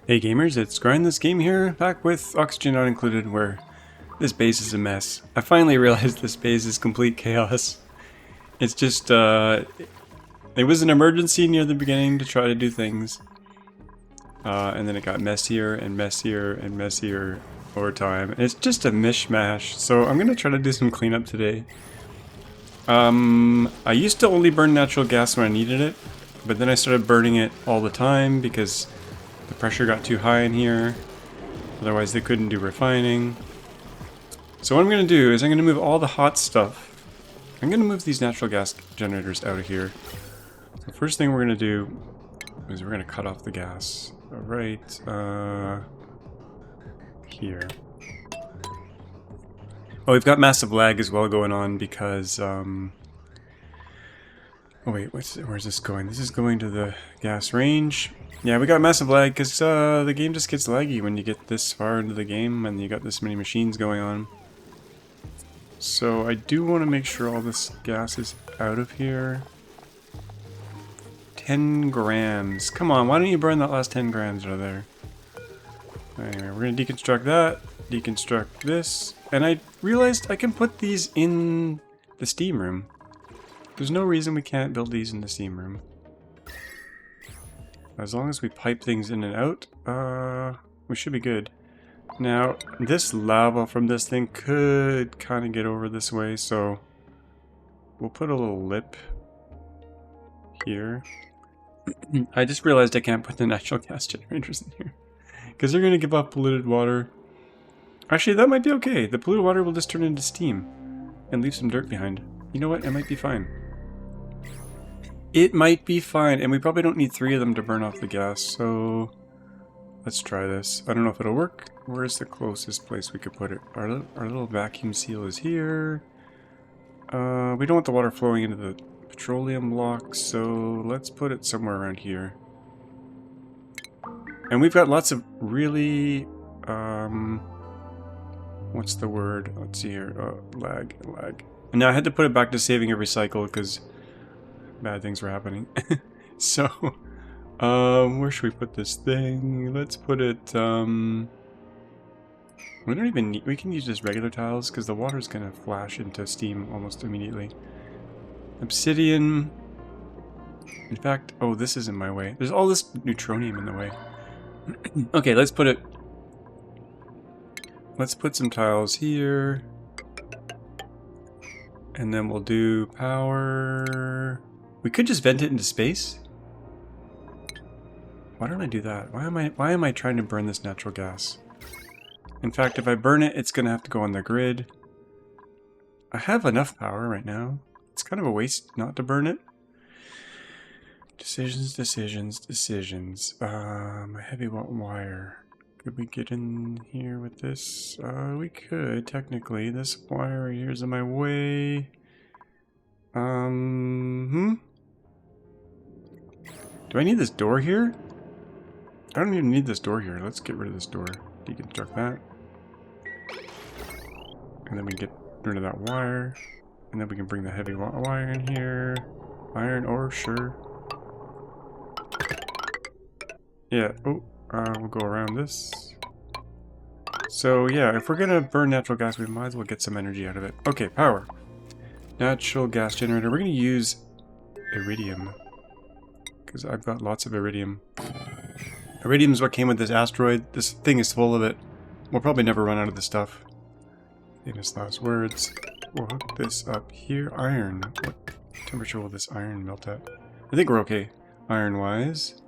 Hey gamers, it's grindthisgame here, back with oxygen not included, where this base is a mess. I finally realized this base is complete chaos. It's just, it was an emergency near the beginning to try to do things. And then it got messier and messier and messier over time. And it's just a mishmash, so I'm gonna try to do some cleanup today. I used to only burn natural gas when I needed it, but then I started burning it all the time because the pressure got too high in here. Otherwise they couldn't do refining. So what I'm going to do is I'm going to move all the hot stuff. I'm going to move these natural gas generators out of here. So first thing we're going to do is we're going to cut off the gas. Right here. Oh, we've got massive lag as well going on because oh wait, where's this going? This is going to the gas range. Yeah, we got massive lag because the game just gets laggy when you get this far into the game and you got this many machines going on. So I do want to make sure all this gas is out of here. 10 grams. Come on, why don't you burn that last 10 grams out of there? Anyway, we're going to deconstruct that, deconstruct this, and I realized I can put these in the steam room. There's no reason we can't build these in the steam room. As long as we pipe things in and out, we should be good. Now, this lava from this thing could kind of get over this way, so we'll put a little lip here. I just realized I can't put the natural gas generators in here, because they're going to give off polluted water. Actually, that might be okay. The polluted water will just turn into steam and leave some dirt behind. You know what? It might be fine. It might be fine, and we probably don't need 3 of them to burn off the gas, so let's try this. I don't know if it'll work. Where's the closest place we could put it? Our little vacuum seal is here. We don't want the water flowing into the petroleum block, so let's put it somewhere around here. And we've got lots of really, what's the word? Let's see here. Lag. And now I had to put it back to saving every cycle because bad things were happening. So, where should we put this thing? Let's put it, we don't even need, we can use just regular tiles because the water's gonna flash into steam almost immediately. Obsidian. In fact, oh, this is in my way. There's all this neutronium in the way. Okay, let's put some tiles here. And then we'll do power. We could just vent it into space. Why don't I do that? Why am I trying to burn this natural gas? In fact, if I burn it, it's gonna have to go on the grid. I have enough power right now. It's kind of a waste not to burn it. Decisions. A heavy wire. Could we get in here with this? We could, technically. This wire right here is in my way. Do I need this door here? I don't even need this door here. Let's get rid of this door. Deconstruct that. And then we get rid of that wire. And then we can bring the heavy wire in here. Iron ore, sure. Yeah, oh, we'll go around this. So yeah, if we're gonna burn natural gas, we might as well get some energy out of it. Okay, power. Natural gas generator. We're gonna use iridium. Because I've got lots of iridium. Iridium is what came with this asteroid. This thing is full of it. We'll probably never run out of this stuff. Famous last words. We'll hook this up here. Iron. What temperature will this iron melt at? I think we're okay, iron-wise.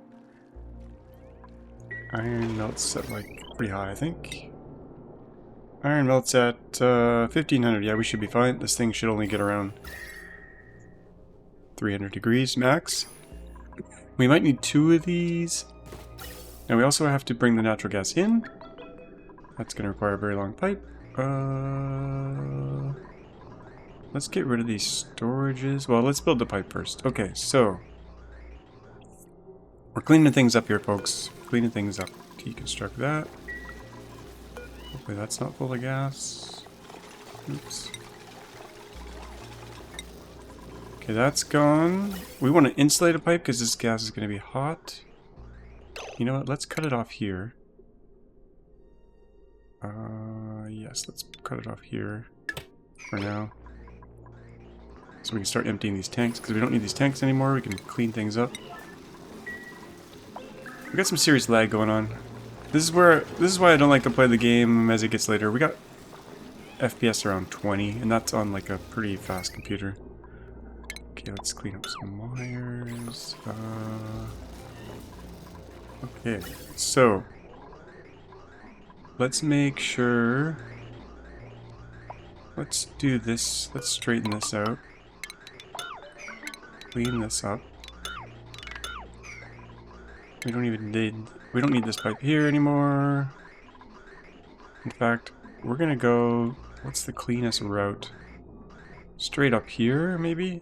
Iron melts at like pretty high, I think. Iron melts at 1500. Yeah, we should be fine. This thing should only get around 300 degrees max. We might need 2 of these. Now we also have to bring the natural gas in. That's going to require a very long pipe. Let's get rid of these storages. Well, let's build the pipe first. Okay, so we're cleaning things up here, folks. Cleaning things up. Deconstruct that. Hopefully that's not full of gas. Oops. Okay, that's gone. We want to insulate a pipe because this gas is going to be hot. You know what? Let's cut it off here. Yes, let's cut it off here for now. So we can start emptying these tanks, because we don't need these tanks anymore. We can clean things up. We got some serious lag going on. This is why I don't like to play the game as it gets later. We got FPS around 20, and that's on like a pretty fast computer. Okay, let's clean up some wires. Okay, so let's make sure. Let's do this. Let's straighten this out. Clean this up. We don't need this pipe here anymore. In fact, we're gonna go, what's the cleanest route? Straight up here, maybe?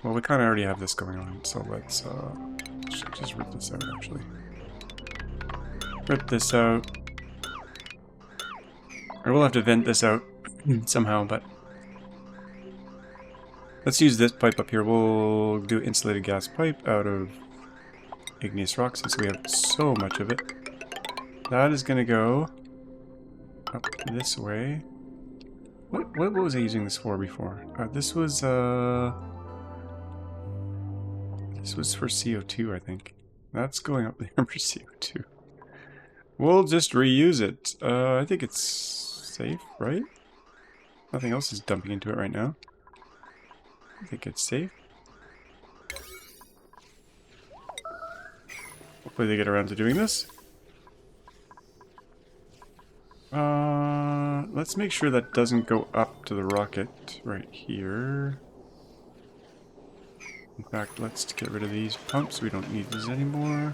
Well, we kind of already have this going on, so let's just rip this out, actually. Rip this out. Or we'll have to vent this out somehow, but let's use this pipe up here. We'll do insulated gas pipe out of igneous rock, since we have so much of it. That is gonna go up this way. What was I using this for before? This was for CO2, I think. That's going up there for CO2. We'll just reuse it. I think it's safe, right? Nothing else is dumping into it right now. I think it's safe. Hopefully they get around to doing this. Let's make sure that doesn't go up to the rocket right here. In fact, let's get rid of these pumps. We don't need these anymore.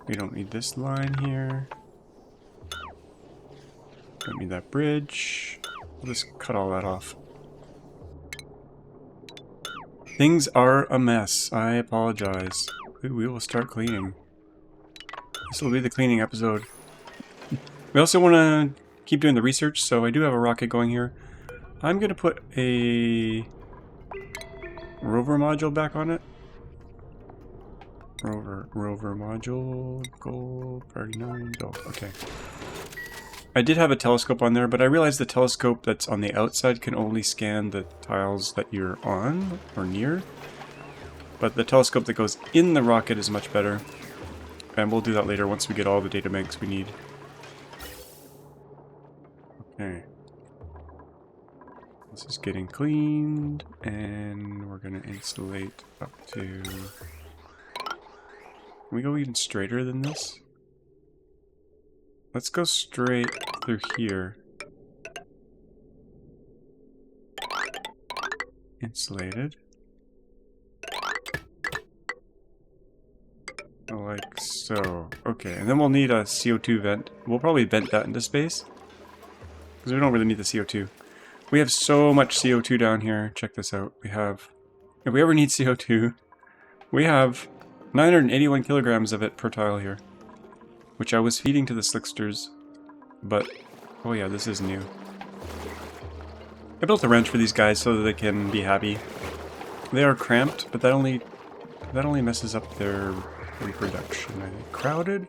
We don't need this line here. Don't need that bridge. We'll just cut all that off. Things are a mess. I apologize. We will start cleaning. This will be the cleaning episode. We also want to keep doing the research, so I do have a rocket going here. I'm going to put a rover module back on it. Rover module, gold, priority 9, gold. Okay. I did have a telescope on there, but I realized the telescope that's on the outside can only scan the tiles that you're on or near. But the telescope that goes in the rocket is much better. And we'll do that later once we get all the data banks we need. Okay. This is getting cleaned, and we're going to insulate up to... Can we go even straighter than this? Let's go straight through here. Insulated. Like so. Okay, and then we'll need a CO2 vent. We'll probably vent that into space, because we don't really need the CO2. We have so much CO2 down here. Check this out. We have, if we ever need CO2, we have 981 kilograms of it per tile here, which I was feeding to the slicksters, but, oh yeah, this is new. I built a wrench for these guys so that they can be happy. They are cramped, but that only messes up their reproduction, I think. Crowded?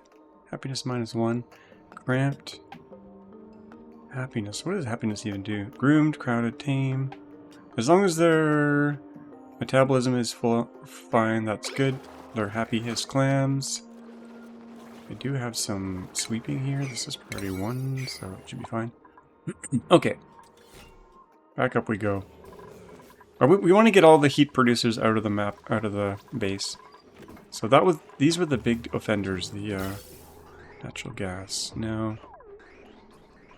Happiness -1. Cramped. Happiness. What does happiness even do? Groomed, crowded, tame. As long as their metabolism is fine, that's good. They're happy as clams. I do have some sweeping here. This is priority 1, so it should be fine. Okay. Back up we go. We want to get all the heat producers out of the map, out of the base. So these were the big offenders, the natural gas. Now,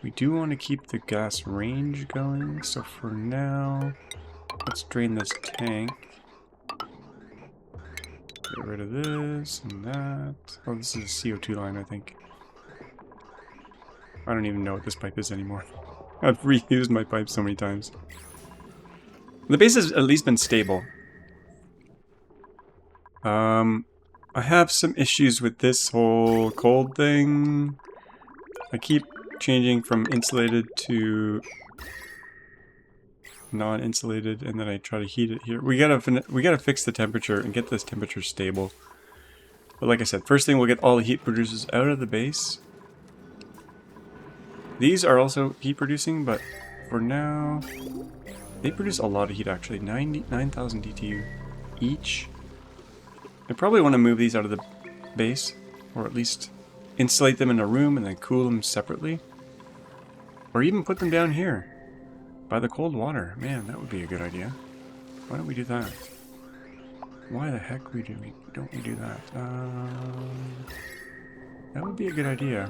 we do want to keep the gas range going, so for now, let's drain this tank. Get rid of this and that. Oh, this is a CO2 line, I think. I don't even know what this pipe is anymore. I've reused my pipe so many times. The base has at least been stable. I have some issues with this whole cold thing. I keep changing from insulated to non-insulated, and then I try to heat it here. We gotta fix the temperature and get this temperature stable. But like I said, first thing we'll get all the heat producers out of the base. These are also heat producing, but for now, they produce a lot of heat actually. 9,000 DTU each. I probably want to move these out of the base, or at least insulate them in a room and then cool them separately. Or even put them down here by the cold water. Man, that would be a good idea. Why don't we do that? Why the heck don't we do that? That would be a good idea.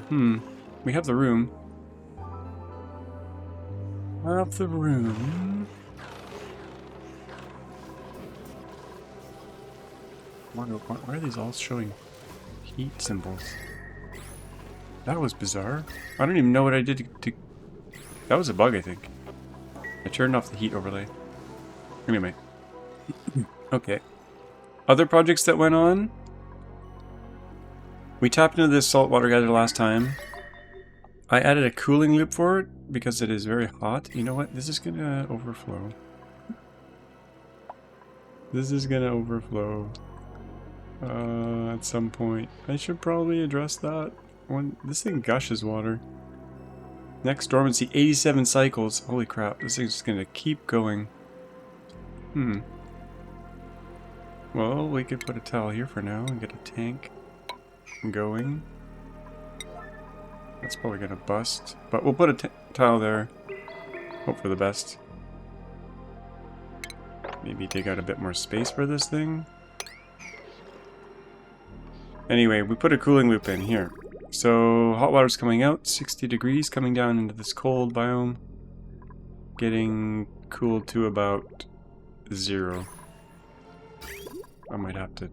We have the room. Have the room. Why are these all showing heat symbols? That was bizarre. I don't even know what I did to... That was a bug, I think. I turned off the heat overlay. Anyway. Okay. Other projects that went on. We tapped into this saltwater geyser last time. I added a cooling loop for it because it is very hot. You know what? This is gonna overflow. This is gonna overflow. At some point. I should probably address that. When this thing gushes water. Next dormancy, 87 cycles. Holy crap, this thing's just gonna keep going. Well, we could put a tile here for now and get a tank going. That's probably gonna bust. But we'll put a tile there. Hope for the best. Maybe take out a bit more space for this thing. Anyway, we put a cooling loop in here. So, hot water's coming out, 60 degrees, coming down into this cold biome. Getting cooled to about 0. I might have to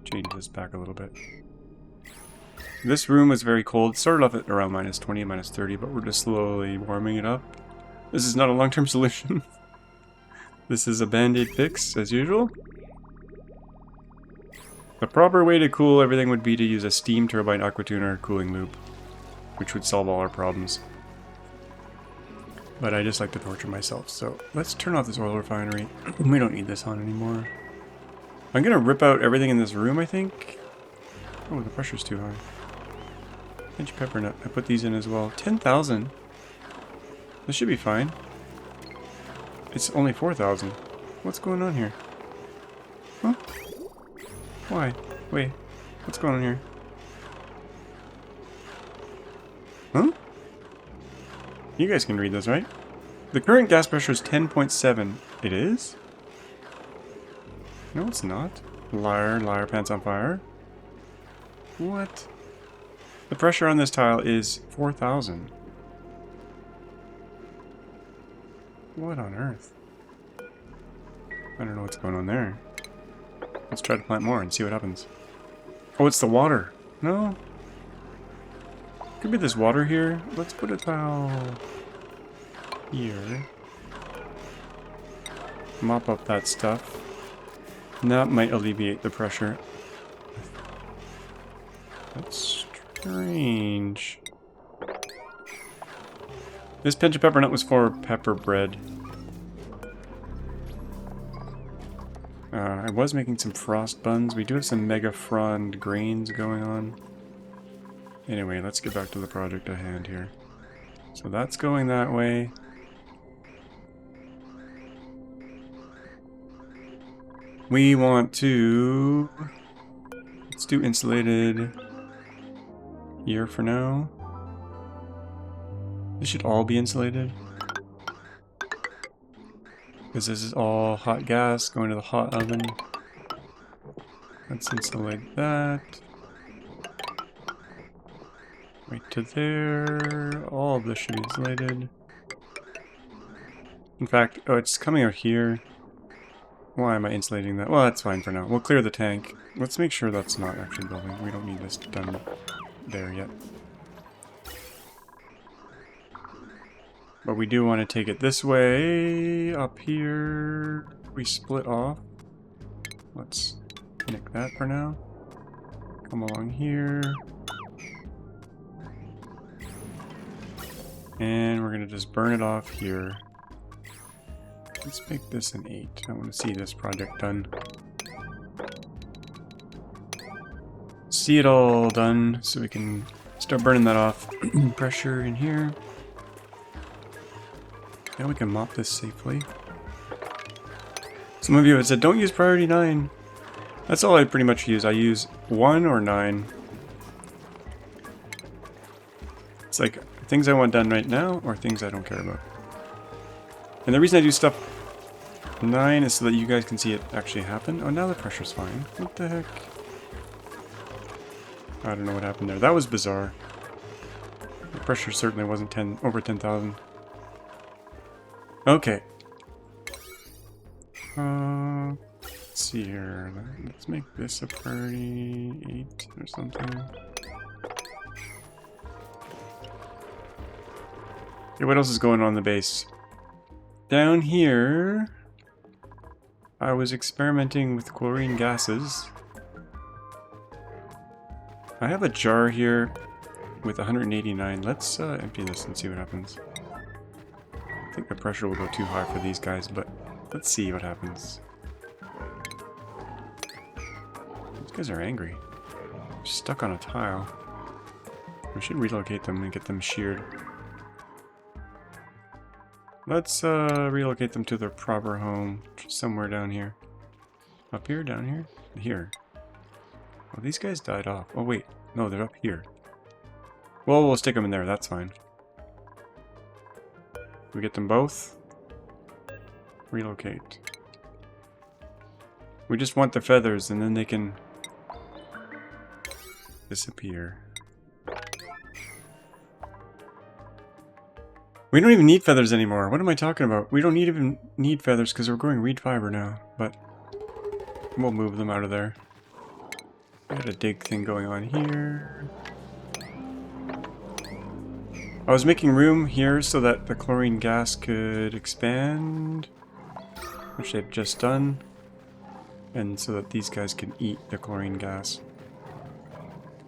change this back a little bit. This room was very cold. It started off at around -20, -30, but we're just slowly warming it up. This is not a long-term solution. This is a band-aid fix, as usual. The proper way to cool everything would be to use a steam turbine aquatuner cooling loop, which would solve all our problems. But I just like to torture myself, so let's turn off this oil refinery. We don't need this on anymore. I'm gonna rip out everything in this room, I think. Oh, the pressure's too high. Pinch peppernut. I put these in as well. 10,000. This should be fine. It's only 4,000. What's going on here? Huh? Why? Wait. What's going on here? Huh? You guys can read this, right? The current gas pressure is 10.7. It is? No, it's not. Liar, liar, pants on fire. What? The pressure on this tile is 4,000. What on earth? I don't know what's going on there. Let's try to plant more and see what happens. Oh, it's the water. No? Could be this water here. Let's put a tile here. Mop up that stuff. And that might alleviate the pressure. That's strange. This pinch of peppernut was for pepper bread. I was making some frost buns. We do have some mega frond grains going on. Anyway, let's get back to the project at hand here. So that's going that way. We want to... Let's do insulated here for now. This should all be insulated. Because this is all hot gas going to the hot oven. Let's insulate that. Right to there. All of this should be insulated. In fact, oh, it's coming out here. Why am I insulating that? Well, that's fine for now. We'll clear the tank. Let's make sure that's not actually building. We don't need this done there yet. But we do want to take it this way. Up here, we split off. Let's nick that for now. Come along here. And we're going to just burn it off here. Let's make this an 8. I want to see this project done. see it all done so we can start burning that off. Pressure in here. Now we can mop this safely. Some of you have said, don't use priority 9. That's all I pretty much use. I use 1 or 9. It's like things I want done right now or things I don't care about. And the reason I do stuff 9 is so that you guys can see it actually happen. Oh, now the pressure's fine. What the heck? I don't know what happened there. That was bizarre. The pressure certainly wasn't over 10,000. Okay. Let's see here. Let's make this a priority 8 or something. Okay, what else is going on in the base? Down here, I was experimenting with chlorine gases. I have a jar here with 189. Let's empty this and see what happens. I think the pressure will go too high for these guys, but let's see what happens. These guys are angry. They're stuck on a tile. We should relocate them and get them sheared. Let's relocate them to their proper home, somewhere down here. Up here? Down here? Here. Oh, these guys died off. Oh wait, no, they're up here. Well, we'll stick them in there, that's fine. We get them both. Relocate. We just want the feathers and then they can disappear. We don't even need feathers anymore. What am I talking about? We don't even need feathers because we're growing reed fiber now, but we'll move them out of there. We got a dig thing going on here. I was making room here so that the chlorine gas could expand, which they've just done, and so that these guys can eat the chlorine gas.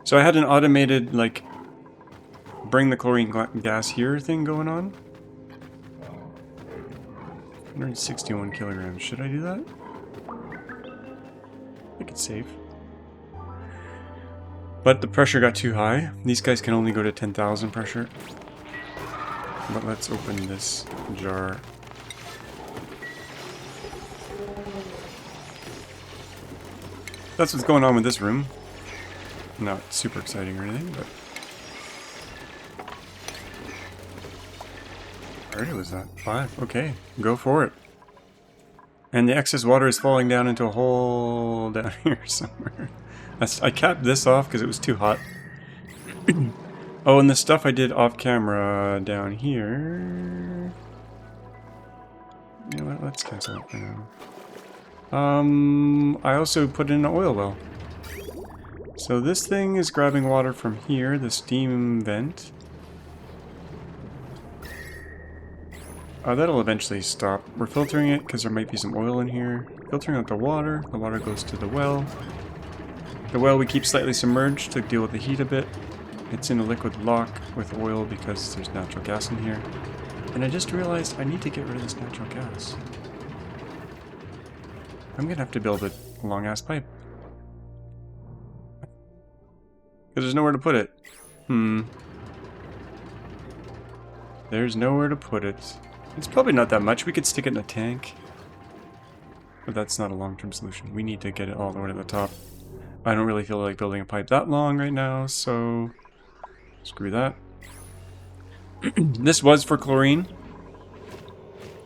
So I had an automated, like, bring the chlorine gas here thing going on. 161 kilograms. Should I do that? I think it's safe. But the pressure got too high. These guys can only go to 10,000 pressure. But let's open this jar. That's what's going on with this room. Not super exciting or anything, but... Alright, was that 5? Okay, go for it. And the excess water is falling down into a hole down here somewhere. I capped this off because it was too hot. Oh, and the stuff I did off camera down here... You know what, let's cancel it for now. I also put in an oil well. So this thing is grabbing water from here, the steam vent. That'll eventually stop. We're filtering it because there might be some oil in here. Filtering out the water goes to the well. The well we keep slightly submerged to deal with the heat a bit. It's in a liquid lock with oil because there's natural gas in here. And I just realized I need to get rid of this natural gas. I'm gonna have to build a long-ass pipe. Because there's nowhere to put it. There's nowhere to put it. It's probably not that much. We could stick it in a tank. But that's not a long-term solution. We need to get it all the way to the top. I don't really feel like building a pipe that long right now, so... Screw that. This was for chlorine.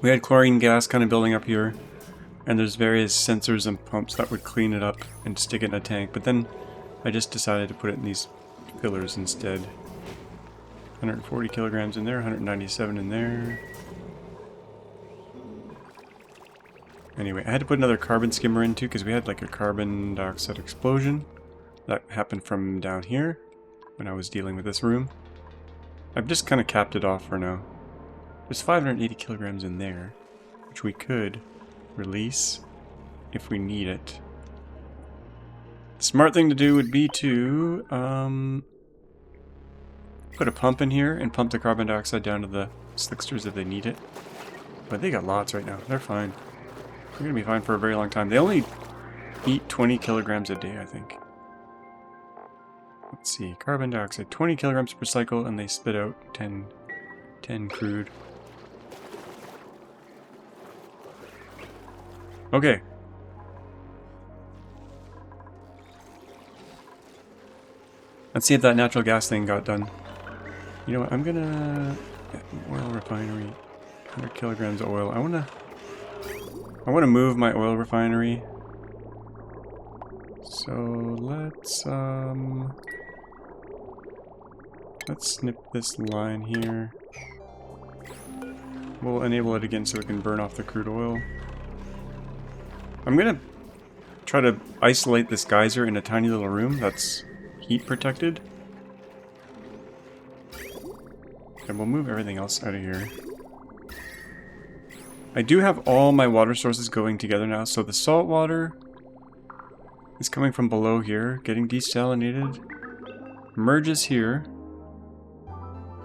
We had chlorine gas kind of building up here. And there's various sensors and pumps that would clean it up and stick it in a tank. But then I just decided to put it in these fillers instead. 140 kilograms in there, 197 in there. Anyway, I had to put another carbon skimmer in too because we had like a carbon dioxide explosion. That happened from down here when I was dealing with this room. I've just kind of capped it off for now. There's 580 kilograms in there, which we could release if we need it. The smart thing to do would be to put a pump in here and pump the carbon dioxide down to the slicksters if they need it. But they got lots right now. They're fine. They're going to be fine for a very long time. They only eat 20 kilograms a day, I think. Let's see, carbon dioxide, 20 kilograms per cycle, and they spit out 10 crude. Okay. Let's see if that natural gas thing got done. You know what, I'm gonna... Oil refinery, 100 kilograms of oil. I wanna move my oil refinery. So let's snip this line here. We'll enable it again so we can burn off the crude oil. I'm gonna try to isolate this geyser in a tiny little room that's heat protected. And we'll move everything else out of here. I do have all my water sources going together now, so the salt water is coming from below here, getting desalinated, merges here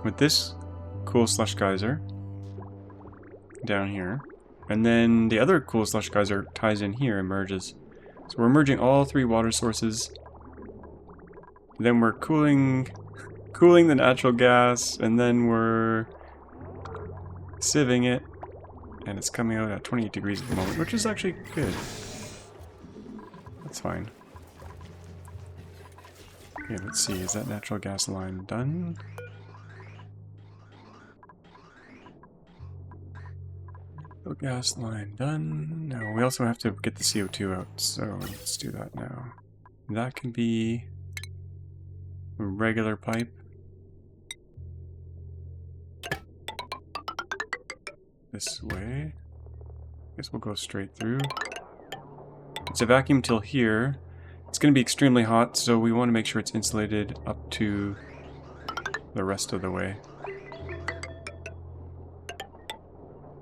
with this cool slush geyser down here, and then the other cool slush geyser ties in here and merges. So we're merging all three water sources. Then we're cooling the natural gas, and then we're sieving it, and it's coming out at 28 degrees at the moment, which is actually good. That's fine. Okay, let's see, is that natural gas line done? Natural gas line done. No, we also have to get the CO2 out, so let's do that now. That can be a regular pipe. This way. Guess we'll go straight through. It's a vacuum till here. It's going to be extremely hot, so we want to make sure it's insulated up to the rest of the way.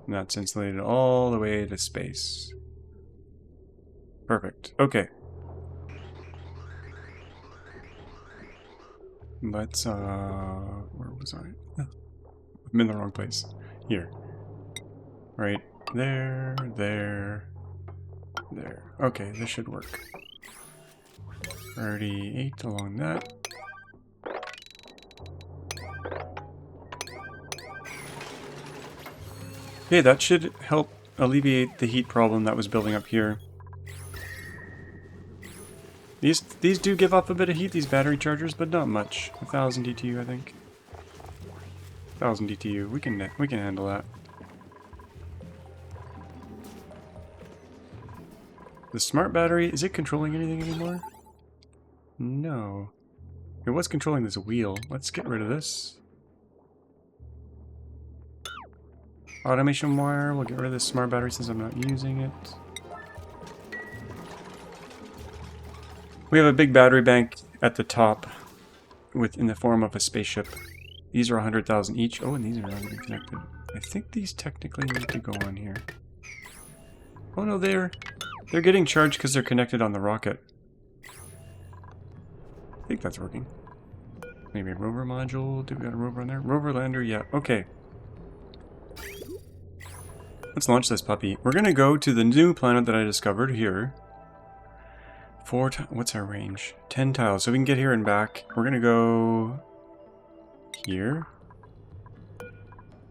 And that's insulated all the way to space. Perfect. Okay. Let's, where was I? I'm in the wrong place. Here. Right there, there, there. Okay, this should work. 38 along that. Okay, that should help alleviate the heat problem that was building up here. These do give off a bit of heat, these battery chargers, but not much. 1000 DTU, I think. 1000 DTU. We can handle that. The smart battery, is it controlling anything anymore? No. It was controlling this wheel. Let's get rid of this. Automation wire, we'll get rid of this smart battery since I'm not using it. We have a big battery bank at the top in the form of a spaceship. These are 100,000 each. Oh, and these are already connected. I think these technically need to go on here. Oh no, they're getting charged because they're connected on the rocket. I think that's working. Maybe a rover module. Do we got a rover on there? Rover lander, yeah. Okay. Let's launch this puppy. We're gonna go to the new planet that I discovered here. What's our range? 10 tiles. So we can get here and back. We're gonna go here.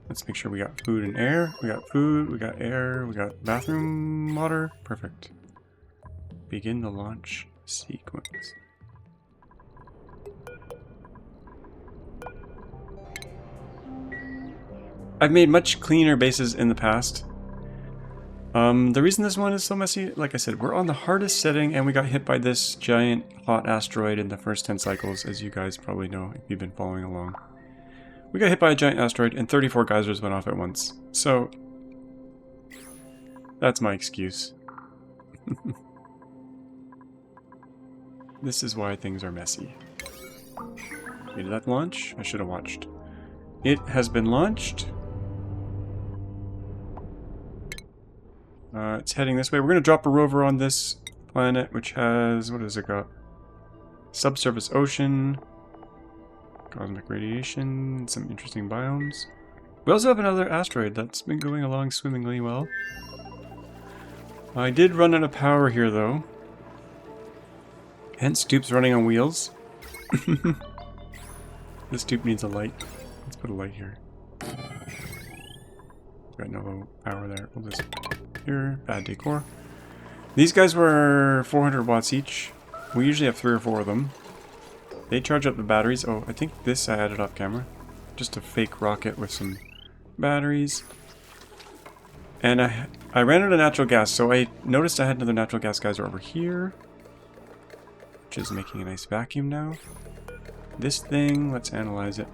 Let's make sure we got food and air. We got food, we got air, we got bathroom water. Perfect. Begin the launch sequence. I've made much cleaner bases in the past. The reason this one is so messy, like I said, we're on the hardest setting and we got hit by this giant hot asteroid in the first 10 cycles, as you guys probably know if you've been following along. We got hit by a giant asteroid and 34 geysers went off at once. So, that's my excuse. This is why things are messy. Okay, did that launch? I should have watched. It has been launched. It's heading this way. We're going to drop a rover on this planet, which has, what has it got? Subsurface ocean, cosmic radiation, some interesting biomes. We also have another asteroid that's been going along swimmingly well. I did run out of power here, though. Hence, dupes running on wheels. This dupe needs a light. Let's put a light here. Got no power there. We'll just here. Bad decor. These guys were 400 watts each. We usually have 3 or 4 of them. They charge up the batteries. Oh, I think this I added off camera. Just a fake rocket with some batteries. And I ran out of natural gas, so I noticed I had another natural gas geyser over here, which is making a nice vacuum now. This thing, let's analyze it.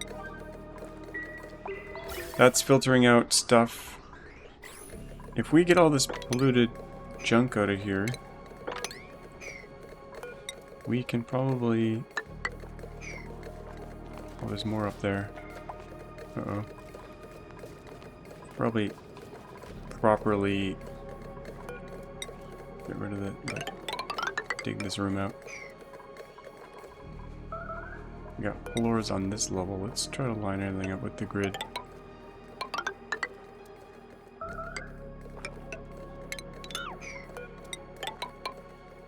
That's filtering out stuff. If we get all this polluted junk out of here, we can probably... Oh, there's more up there. Uh-oh. Probably properly get rid of it, like, dig this room out. We got floors on this level. Let's try to line everything up with the grid.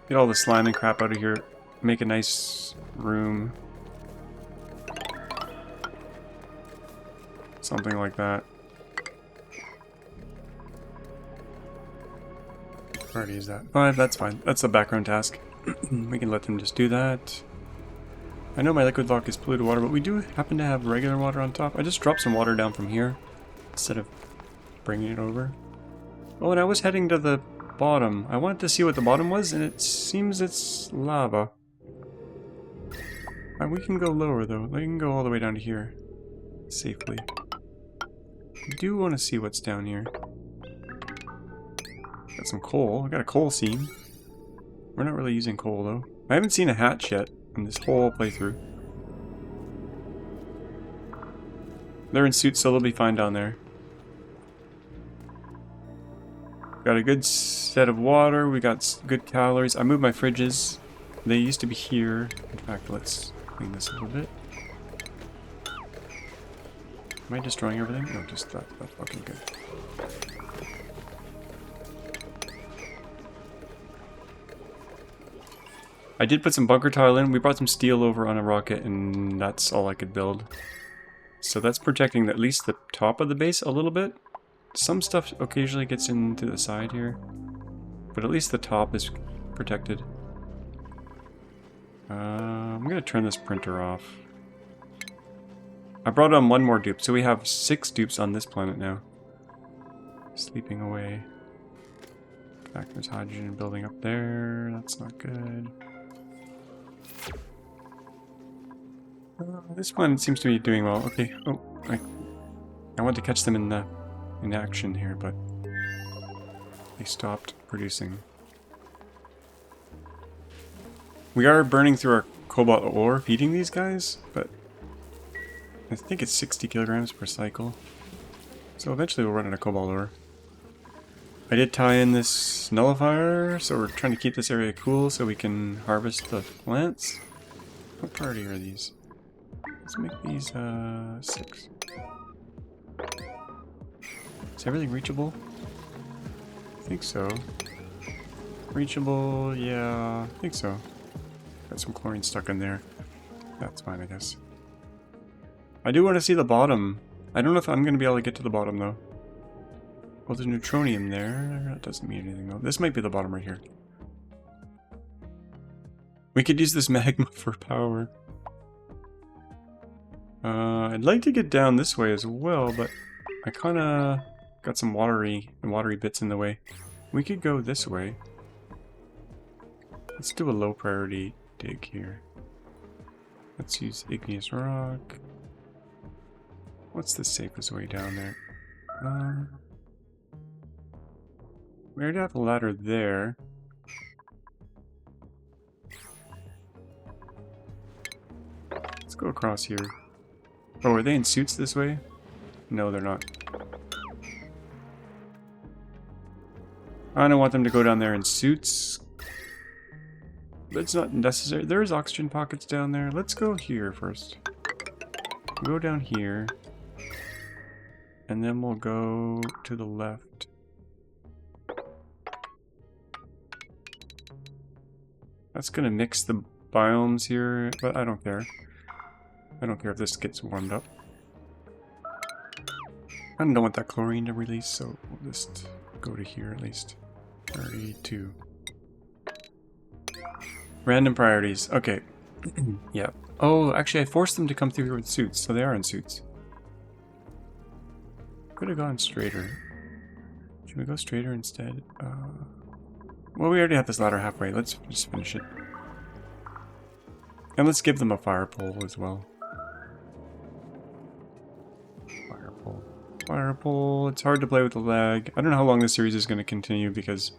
Get all the slime and crap out of here. Make a nice room. Something like that. Already is that 5, that's fine. That's a background task. We can let them just do that. I know my liquid lock is polluted water, but we do happen to have regular water on top. I just dropped some water down from here instead of bringing it over. Oh, and I was heading to the bottom. I wanted to see what the bottom was, and it seems it's lava. We can go lower, though. We can go all the way down to here safely. I do want to see what's down here. Got some coal. I got a coal seam. We're not really using coal, though. I haven't seen a hatch yet in this whole playthrough. They're in suits, so they'll be fine down there. Got a good set of water. We got good calories. I moved my fridges. They used to be here. In fact, let's clean this a little bit. Am I destroying everything? No, just that. That's fucking good. I did put some bunker tile in. We brought some steel over on a rocket, and that's all I could build. So that's protecting at least the top of the base a little bit. Some stuff occasionally gets into the side here, but at least the top is protected. I'm going to turn this printer off. I brought on one more dupe, so we have 6 dupes on this planet now. Sleeping away. In fact, there's hydrogen building up there. That's not good. This planet seems to be doing well. Okay. Oh, I want to catch them in action here, but they stopped producing. We are burning through our cobalt ore, feeding these guys, but I think it's 60 kilograms per cycle. So eventually we'll run out of cobalt ore. I did tie in this nullifier, so we're trying to keep this area cool so we can harvest the plants. What priority are these? Let's make these 6. Is everything reachable? I think so. Reachable, yeah, I think so. Got some chlorine stuck in there. That's fine, I guess. I do want to see the bottom. I don't know if I'm going to be able to get to the bottom, though. Well, there's neutronium there. That doesn't mean anything, though. This might be the bottom right here. We could use this magma for power. I'd like to get down this way as well, but I kind of got some watery bits in the way. We could go this way. Let's do a low priority dig here. Let's use igneous rock. What's the safest way down there? We already have a ladder there. Let's go across here. Oh, are they in suits this way? No, they're not. I don't want them to go down there in suits. But it's not necessary. There's oxygen pockets down there. Let's go here first. Go down here. And then we'll go to the left. That's gonna mix the biomes here, but I don't care. I don't care if this gets warmed up. I don't want that chlorine to release, so we'll just go to here at least. 32. Random priorities. Okay. Yeah. Oh, actually I forced them to come through here with suits, so they are in suits. Could have gone straighter. Should we go straighter instead? Well, we already have this ladder halfway. Let's just finish it. And let's give them a fire pole as well. Fire pole. Fire pole. It's hard to play with the lag. I don't know how long this series is going to continue because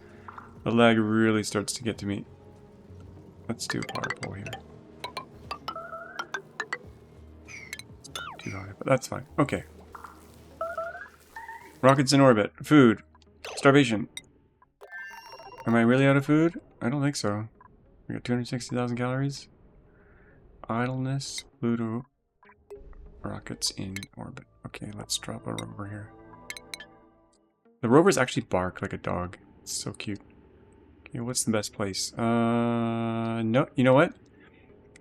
the lag really starts to get to me. Let's do a fire pole here. Too high, but that's fine. Okay. Rockets in orbit. Food. Starvation. Am I really out of food? I don't think so. We got 260,000 calories. Idleness. Pluto. Rockets in orbit. Okay, let's drop a rover here. The rovers actually bark like a dog. It's so cute. Okay, what's the best place? No, you know what?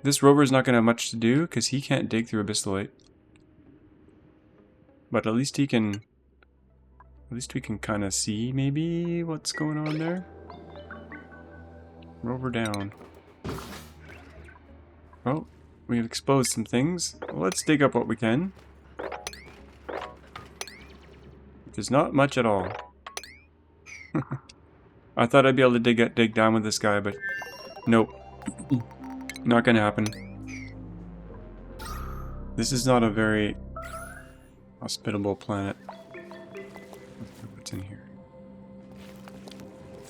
This rover is not going to have much to do because he can't dig through abyssalite. But at least he can... At least we can kind of see maybe what's going on there. Rover down. Oh, we have exposed some things. Let's dig up what we can. Which is not much at all. I thought I'd be able to dig down with this guy, but nope. Not gonna happen. This is not a very hospitable planet. What's in here?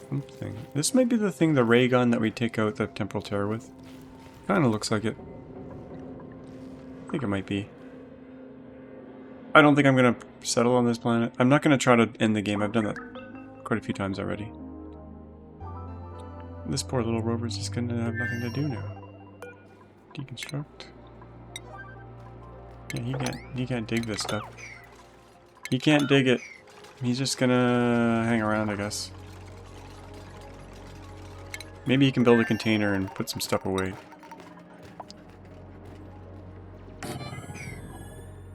Something. This might be the thing, the ray gun that we take out the temporal terror with. Kind of looks like it. I think it might be. I don't think I'm gonna settle on this planet. I'm not gonna try to end the game. I've done that quite a few times already. This poor little rover's just gonna have nothing to do now. Deconstruct. Yeah, he can't dig this stuff. He can't dig it. He's just gonna hang around, I guess. Maybe he can build a container and put some stuff away.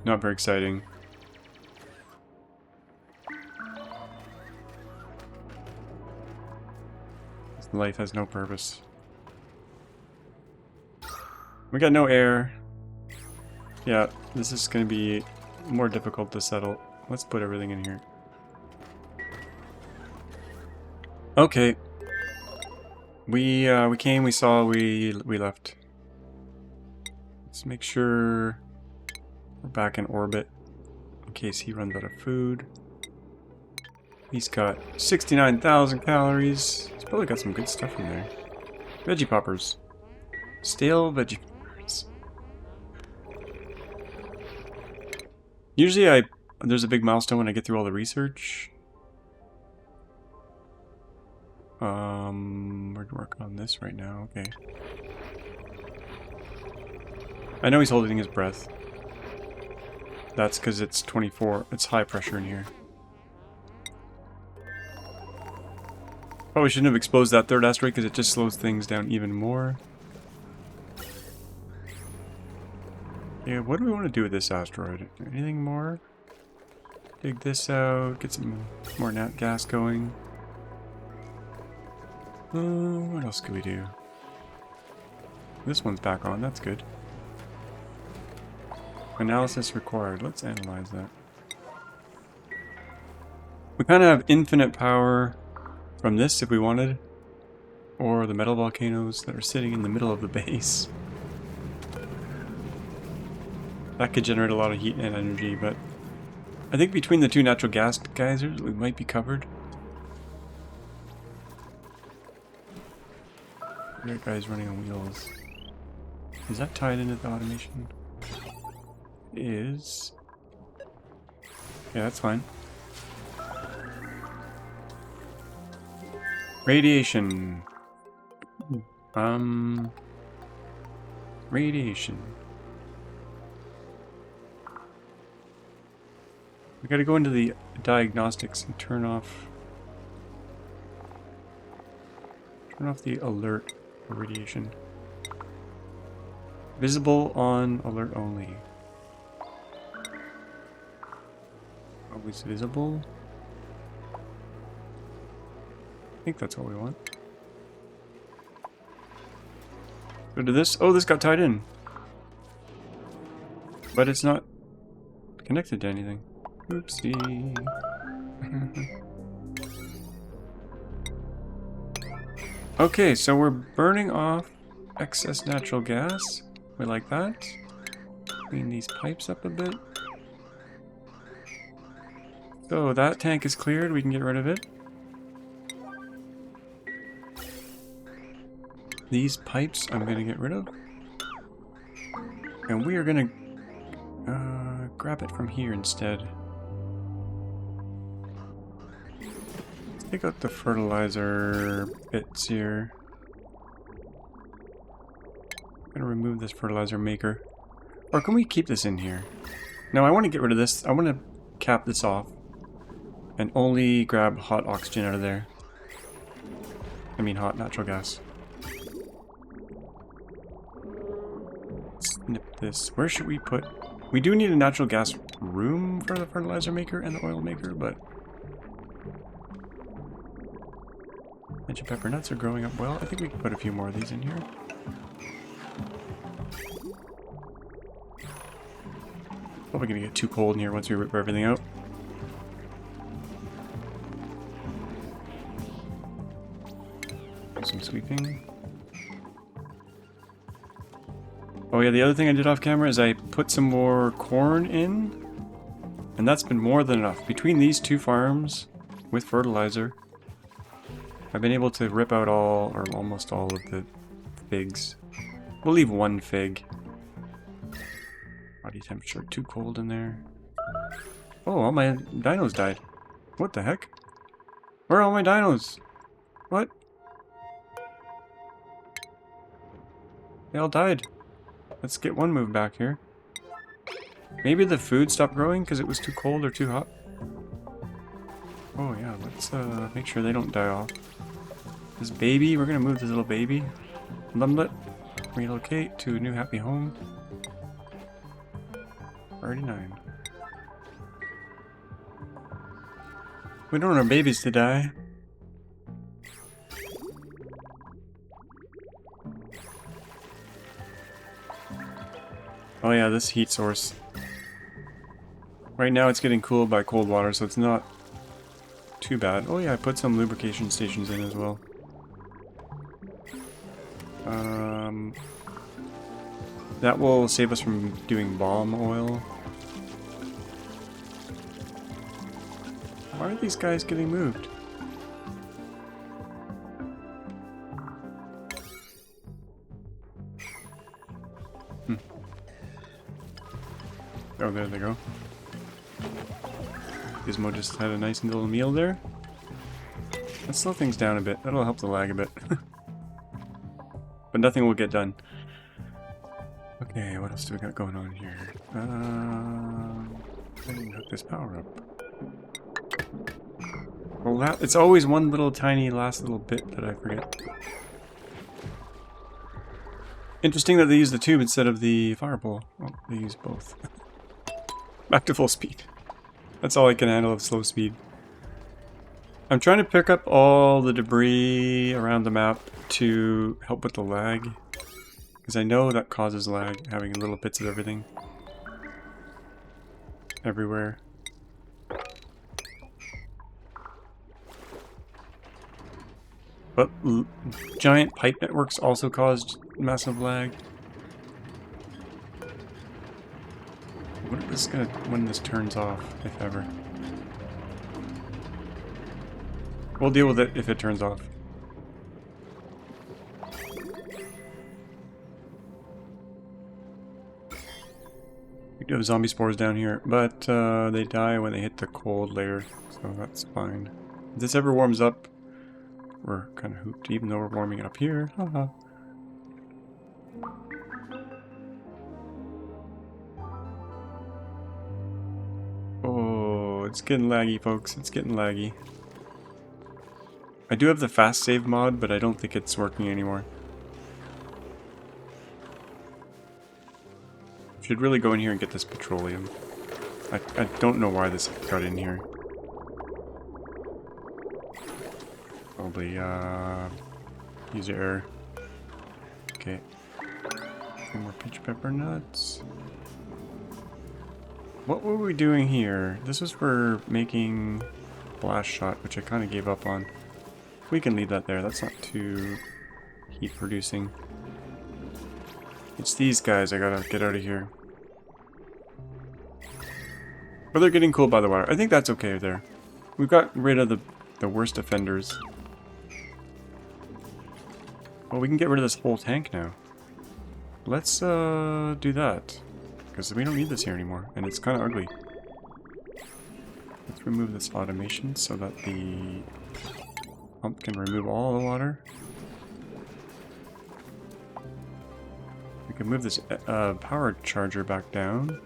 Not very exciting. Life has no purpose. We got no air. Yeah, this is going to be more difficult to settle. Let's put everything in here. Okay. We came, we saw, we left. Let's make sure we're back in orbit in case he runs out of food. He's got 69,000 calories. He's probably got some good stuff in there. Veggie poppers. Stale veggie poppers. Usually there's a big milestone when I get through all the research. We're working on this right now, okay. I know he's holding his breath. That's because it's 24, it's high pressure in here. Probably shouldn't have exposed that third asteroid because it just slows things down even more. Yeah, what do we want to do with this asteroid? Anything more? Dig this out, get some more nat gas going. What else could we do? This one's back on, that's good. Analysis required. Let's analyze that. We kind of have infinite power from this if we wanted, or the metal volcanoes that are sitting in the middle of the base. That could generate a lot of heat and energy, but I think between the two natural gas geysers we might be covered. That guy's running on wheels. Is that tied into the automation? It is. Yeah, that's fine. Radiation. Radiation. We gotta go into the diagnostics and turn off the alert for radiation. Visible on alert only. Always visible. I think that's what we want. Go to this. Oh, this got tied in. But it's not connected to anything. Oopsie. Okay, so we're burning off excess natural gas. We like that. Clean these pipes up a bit. So that tank is cleared. We can get rid of it. These pipes I'm going to get rid of. And we are going to grab it from here instead. Let's take out the fertilizer bits here. I'm going to remove this fertilizer maker. Or can we keep this in here? No, I want to get rid of this. I want to cap this off. And only grab hot oxygen out of there. I mean hot natural gas. Snip this. Where should we put... We do need a natural gas room for the fertilizer maker and the oil maker, but... Magic pepper nuts are growing up well. I think we can put a few more of these in here. Probably gonna get too cold in here once we rip everything out. Some sweeping. Oh yeah, the other thing I did off camera is I put some more corn in, and that's been more than enough. Between these two farms, with fertilizer, I've been able to rip out all, or almost all of the figs. We'll leave one fig. Body temperature too cold in there. Oh, all my dinos died. What the heck? Where are all my dinos? What? They all died. Let's get one move back here. Maybe the food stopped growing because it was too cold or too hot. Oh yeah, let's make sure they don't die off. This baby, we're gonna move this little baby. Lumlet, relocate to a new happy home. 39. We don't want our babies to die. Oh yeah, this heat source. Right now it's getting cooled by cold water, so it's not too bad. Oh yeah, I put some lubrication stations in as well. That will save us from doing bomb oil. Why are these guys getting moved? Oh, there they go. Gizmo just had a nice little meal there. Let's slow things down a bit. That'll help the lag a bit. But nothing will get done. Okay, what else do we got going on here? I didn't hook this power up. Well, it's always one little tiny last little bit that I forget. Interesting that they use the tube instead of the fireball. Oh, they use both. Back to full speed. That's all I can handle of slow speed. I'm trying to pick up all the debris around the map to help with the lag. Because I know that causes lag, having little bits of everything. Everywhere. But giant pipe networks also caused massive lag. What is this gonna, when this turns off, if ever? We'll deal with it if it turns off. We do have zombie spores down here, but they die when they hit the cold layer, so that's fine. If this ever warms up, we're kind of hooped, even though we're warming it up here. Haha. Oh, it's getting laggy, folks. It's getting laggy. I do have the fast save mod, but I don't think it's working anymore. Should really go in here and get this petroleum. I don't know why this got in here. Probably, use air. Okay. 3 more peach pepper nuts. What were we doing here? This was for making blast shot, which I kind of gave up on. We can leave that there. That's not too heat producing. It's these guys I gotta get out of here. But they're getting cooled by the water. I think that's okay there. We've got rid of the worst offenders. Well, we can get rid of this whole tank now. Let's do that. Because we don't need this here anymore. And it's kind of ugly. Let's remove this automation so that the pump can remove all the water. We can move this power charger back down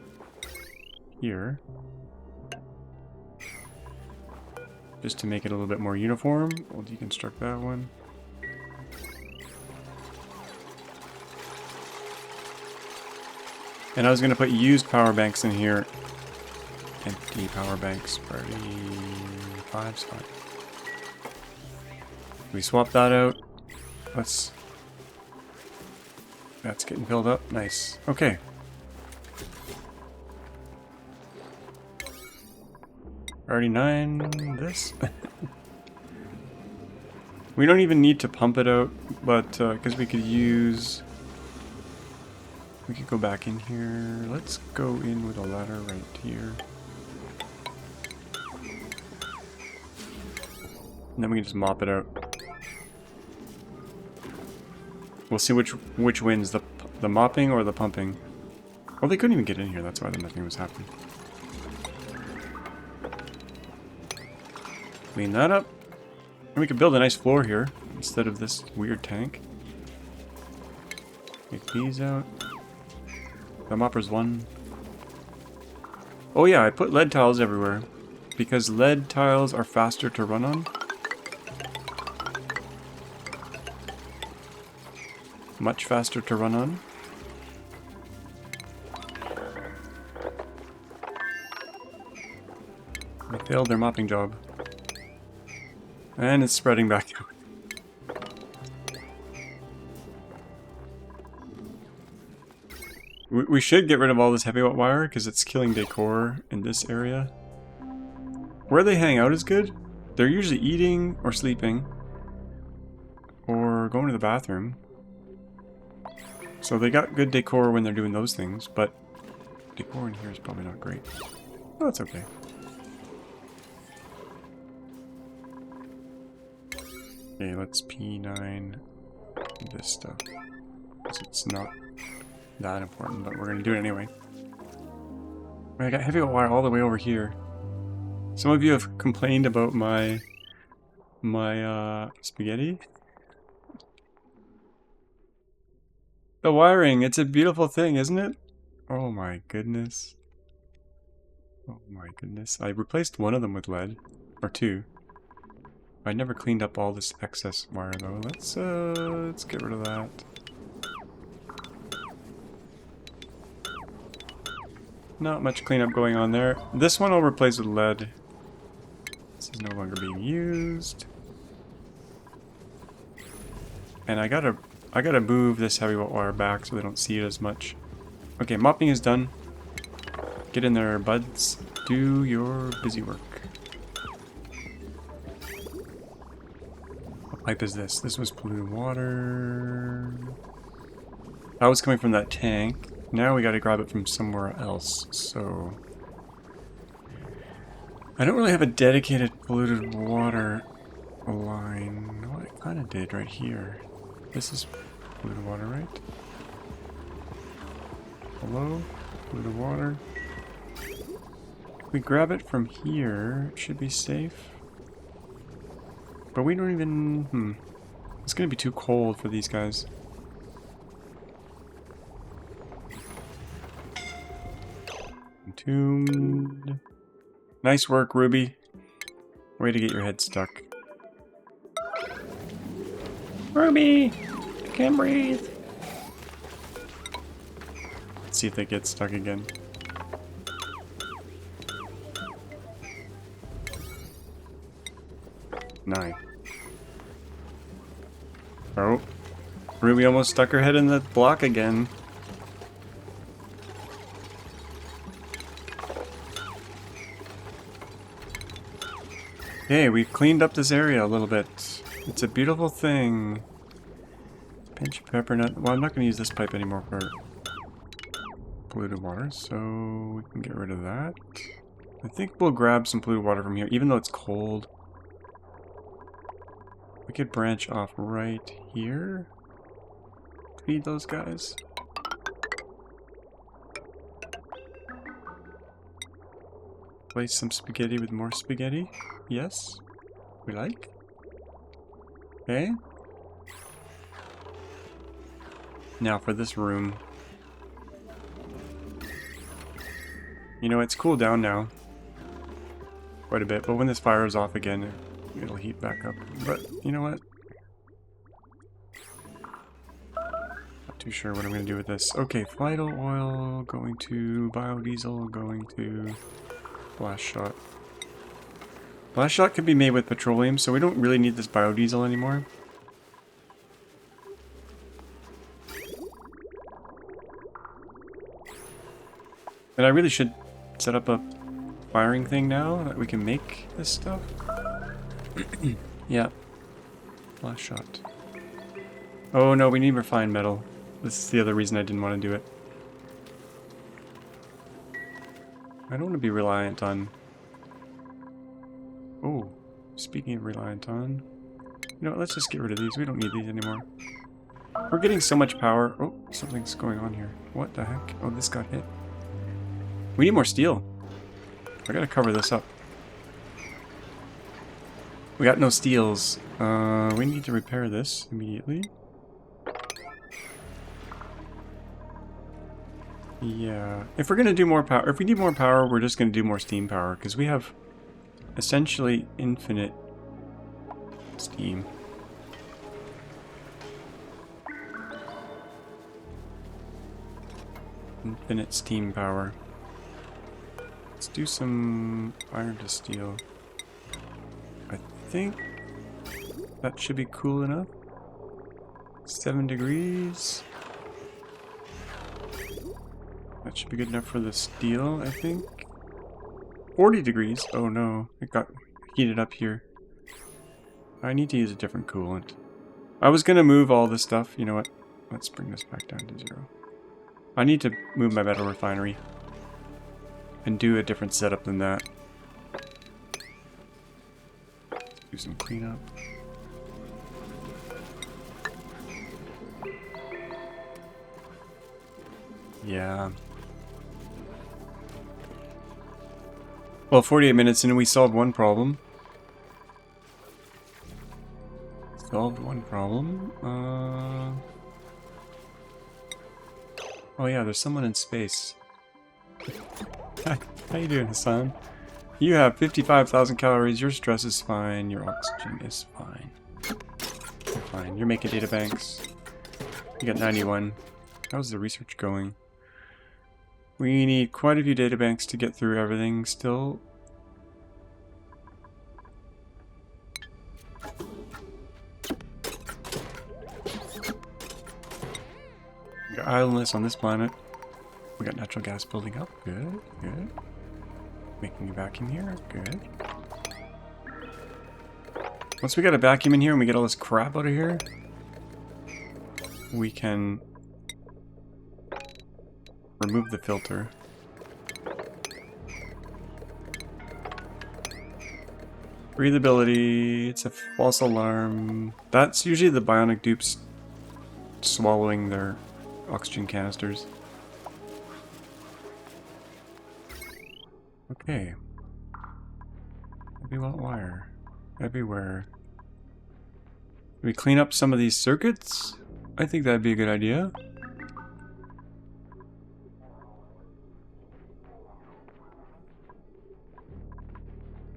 here. Just to make it a little bit more uniform. We'll deconstruct that one. And I was going to put used power banks in here. Empty power banks. 35's fine. We swap that out. That's getting filled up. Nice. Okay. Already 9 this. We don't even need to pump it out, but because we could use... We could go back in here. Let's go in with a ladder right here. And then we can just mop it out. We'll see which wins, the mopping or the pumping. Oh, they couldn't even get in here. That's why nothing was happening. Clean that up. And we could build a nice floor here instead of this weird tank. Take these out. The mopper's 1. Oh yeah, I put lead tiles everywhere. Because lead tiles are faster to run on. Much faster to run on. They failed their mopping job. And it's spreading back out. We should get rid of all this heavy wire because it's killing decor in this area. Where they hang out is good. They're usually eating or sleeping. Or going to the bathroom. So they got good decor when they're doing those things, but decor in here is probably not great. Oh, that's okay. Okay, let's P9 this stuff. Because it's not that important, but we're going to do it anyway. I got heavy wire all the way over here. Some of you have complained about my spaghetti. The wiring, it's a beautiful thing, isn't it? Oh my goodness. Oh my goodness. I replaced one of them with lead. Or 2. I never cleaned up all this excess wire though. Let's get rid of that. Not much cleanup going on there. This one I'll replace with lead. This is no longer being used. And I gotta move this heavy wire back so they don't see it as much. Okay, mopping is done. Get in there, buds. Do your busy work. What pipe is this? This was polluted water. That was coming from that tank. Now we gotta grab it from somewhere else, so... I don't really have a dedicated polluted water line. Well, I kinda did right here. This is polluted water, right? Hello? Polluted water. If we grab it from here, it should be safe. But we don't even... It's gonna be too cold for these guys. Entombed. Nice work, Ruby. Way to get your head stuck. Ruby! I can't breathe. Let's see if they get stuck again. Nine. Oh. Ruby almost stuck her head in the block again. Okay, we've cleaned up this area a little bit. It's a beautiful thing. Pinch of pepper nut. Well, I'm not going to use this pipe anymore for polluted water, so we can get rid of that. I think we'll grab some polluted water from here, even though it's cold. We could branch off right here. Feed those guys. Place some spaghetti with more spaghetti. Yes. We like. Okay. Now for this room. You know, it's cooled down now. Quite a bit, but when this fire is off again, it'll heat back up. But, you know what? Not too sure what I'm going to do with this. Okay, vital oil, going to biodiesel, going to blast shot. Blast shot can be made with petroleum, so we don't really need this biodiesel anymore. And I really should set up a firing thing now that we can make this stuff. Yeah. Blast shot. Oh no, we need refined metal. This is the other reason I didn't want to do it. I don't want to be reliant on... Oh, speaking of reliant on... You know what, let's just get rid of these. We don't need these anymore. We're getting so much power. Oh, something's going on here. What the heck? Oh, this got hit. We need more steel. I gotta cover this up. We got no steels. We need to repair this immediately. Yeah. If we're gonna do more power, if we need more power, we're just gonna do more steam power, because we have essentially infinite steam. Infinite steam power. Let's do some iron to steel. I think that should be cool enough. 7 degrees. That should be good enough for the steel, I think. 40 degrees. Oh no, it got heated up here. I need to use a different coolant. I was gonna move all this stuff. You know what? Let's bring this back down to 0. I need to move my metal refinery and do a different setup than that. Do some cleanup. Yeah. Well, 48 minutes and we solved one problem. Solved one problem. Oh yeah, there's someone in space. How you doing, Hassan? You have 55,000 calories, your stress is fine, your oxygen is fine. You're fine. You're making data banks. You got 91. How's the research going? We need quite a few data banks to get through everything still. We got idleness on this planet. We got natural gas building up. Good, good. Making a vacuum here. Good. Once we got a vacuum in here and we get all this crap out of here, we can remove the filter. Breathability. It's a false alarm. That's usually the bionic dupes swallowing their oxygen canisters. Okay. Heavy watt wire. Everywhere. Can we clean up some of these circuits? I think that'd be a good idea.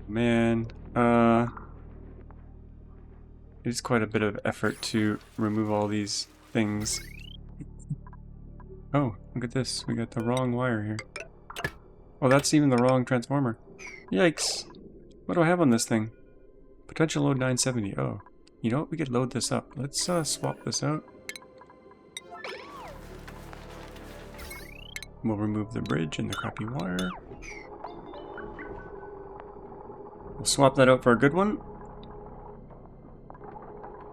Man, it's quite a bit of effort to remove all these things. Oh, look at this. We got the wrong wire here. Oh, that's even the wrong transformer. Yikes. What do I have on this thing? Potential load 970. Oh. You know what? We could load this up. Let's swap this out. We'll remove the bridge and the crappy wire. We'll swap that out for a good one.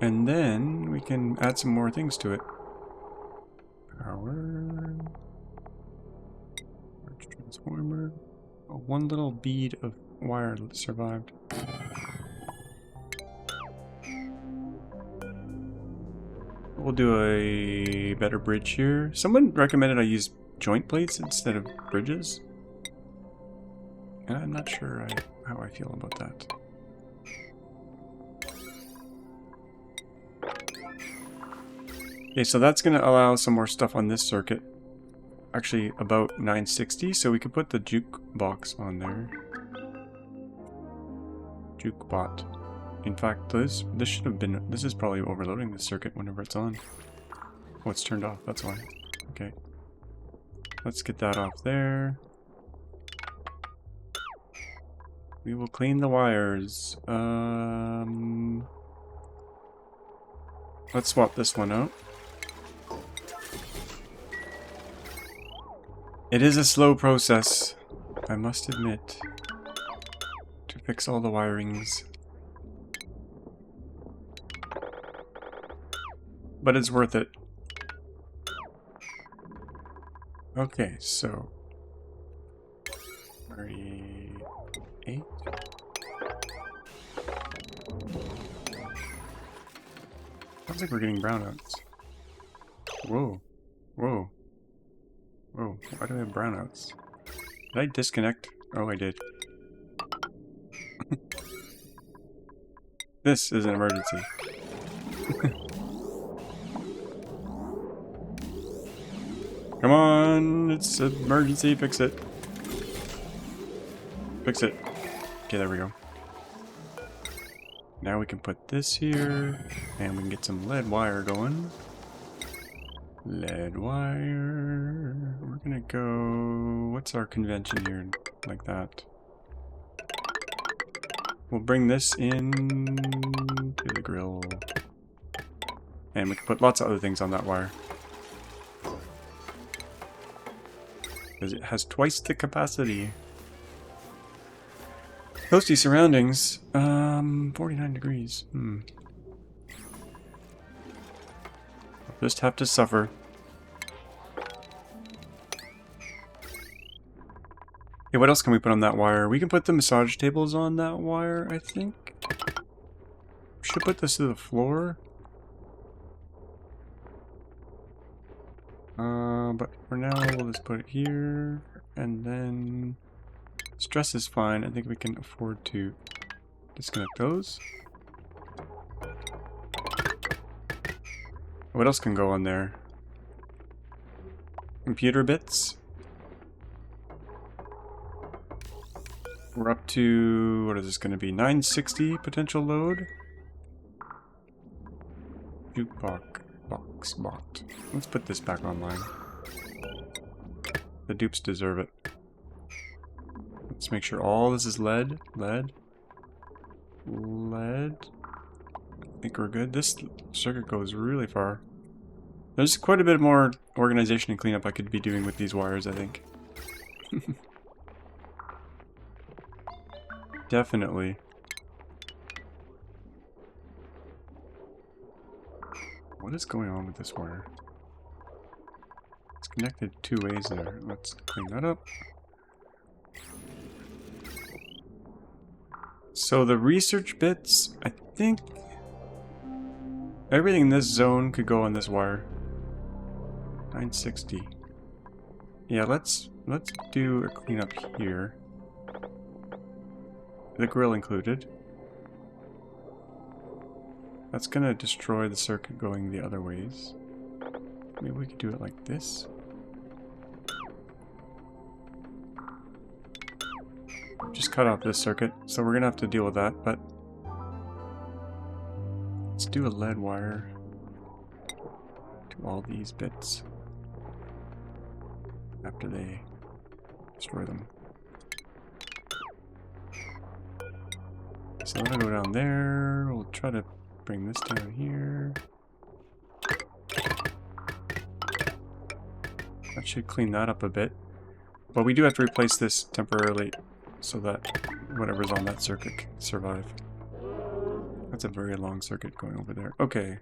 And then we can add some more things to it. Power. Large transformer. Oh, one little bead of wire survived. We'll do a better bridge here. Someone recommended I use joint plates instead of bridges. And I'm not sure how I feel about that. Okay, so that's going to allow some more stuff on this circuit. Actually, about 960, so we could put the jukebox on there. Jukebot. In fact, this should have been... This is probably overloading the circuit whenever it's on. Oh, it's turned off, that's why. Okay. Let's get that off there. We will clean the wires. Let's swap this one out. It is a slow process, I must admit, to fix all the wirings. But it's worth it. Okay, so 38. Sounds like we're getting brownouts. Whoa. Whoa. Whoa, why do I have brownouts? Did I disconnect? Oh, I did. This is an emergency. Come on, it's an emergency, fix it. Fix it. Okay, there we go. Now we can put this here, and we can get some lead wire going. Lead wire. We're gonna go... What's our convention here? Like that. We'll bring this in to the grill. And we can put lots of other things on that wire. Because it has twice the capacity. Toasty surroundings. 49 degrees. I'll just have to suffer. Okay, what else can we put on that wire? We can put the massage tables on that wire, I think. Should put this to the floor. But for now, we'll just put it here. And then... Stress is fine. I think we can afford to disconnect those. What else can go on there? Computer bits. We're up to, what is this going to be? 960 potential load. Jukebox bot. Let's put this back online. The dupes deserve it. Let's make sure all this is lead. Lead. I think we're good. This circuit goes really far. There's quite a bit more organization and cleanup I could be doing with these wires, I think. Definitely. What is going on with this wire? It's connected two ways there. Let's clean that up. So the research bits, I think everything in this zone could go on this wire. 960. Yeah, let's do a cleanup here. The grill included. That's gonna destroy the circuit going the other ways. Maybe we could do it like this. Just cut off this circuit, so we're gonna have to deal with that, but let's do a lead wire to all these bits. after they destroy them. So I'm gonna go down there. We'll try to bring this down here. That should clean that up a bit. But we do have to replace this temporarily so that whatever's on that circuit can survive. That's a very long circuit going over there. Okay.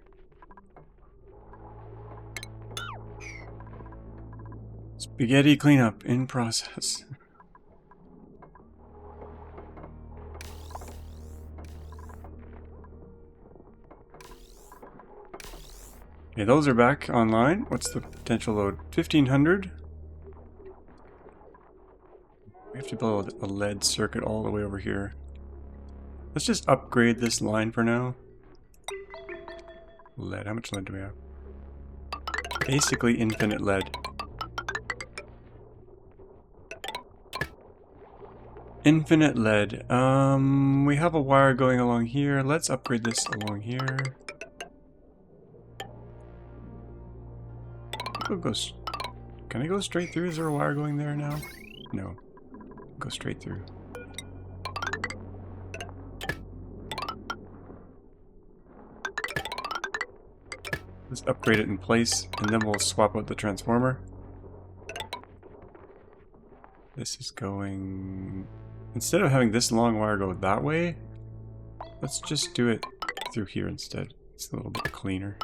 Spaghetti cleanup in process. Okay, those are back online. What's the potential load? 1500? We have to build a lead circuit all the way over here. Let's just upgrade this line for now. Lead. How much lead do we have? Basically infinite lead. Infinite lead. We have a wire going along here. Let's upgrade this along here. Can I go straight through? Is there a wire going there now? No. Go straight through. Let's upgrade it in place, and then we'll swap out the transformer. This is going... Instead of having this long wire go that way, let's just do it through here instead. It's a little bit cleaner.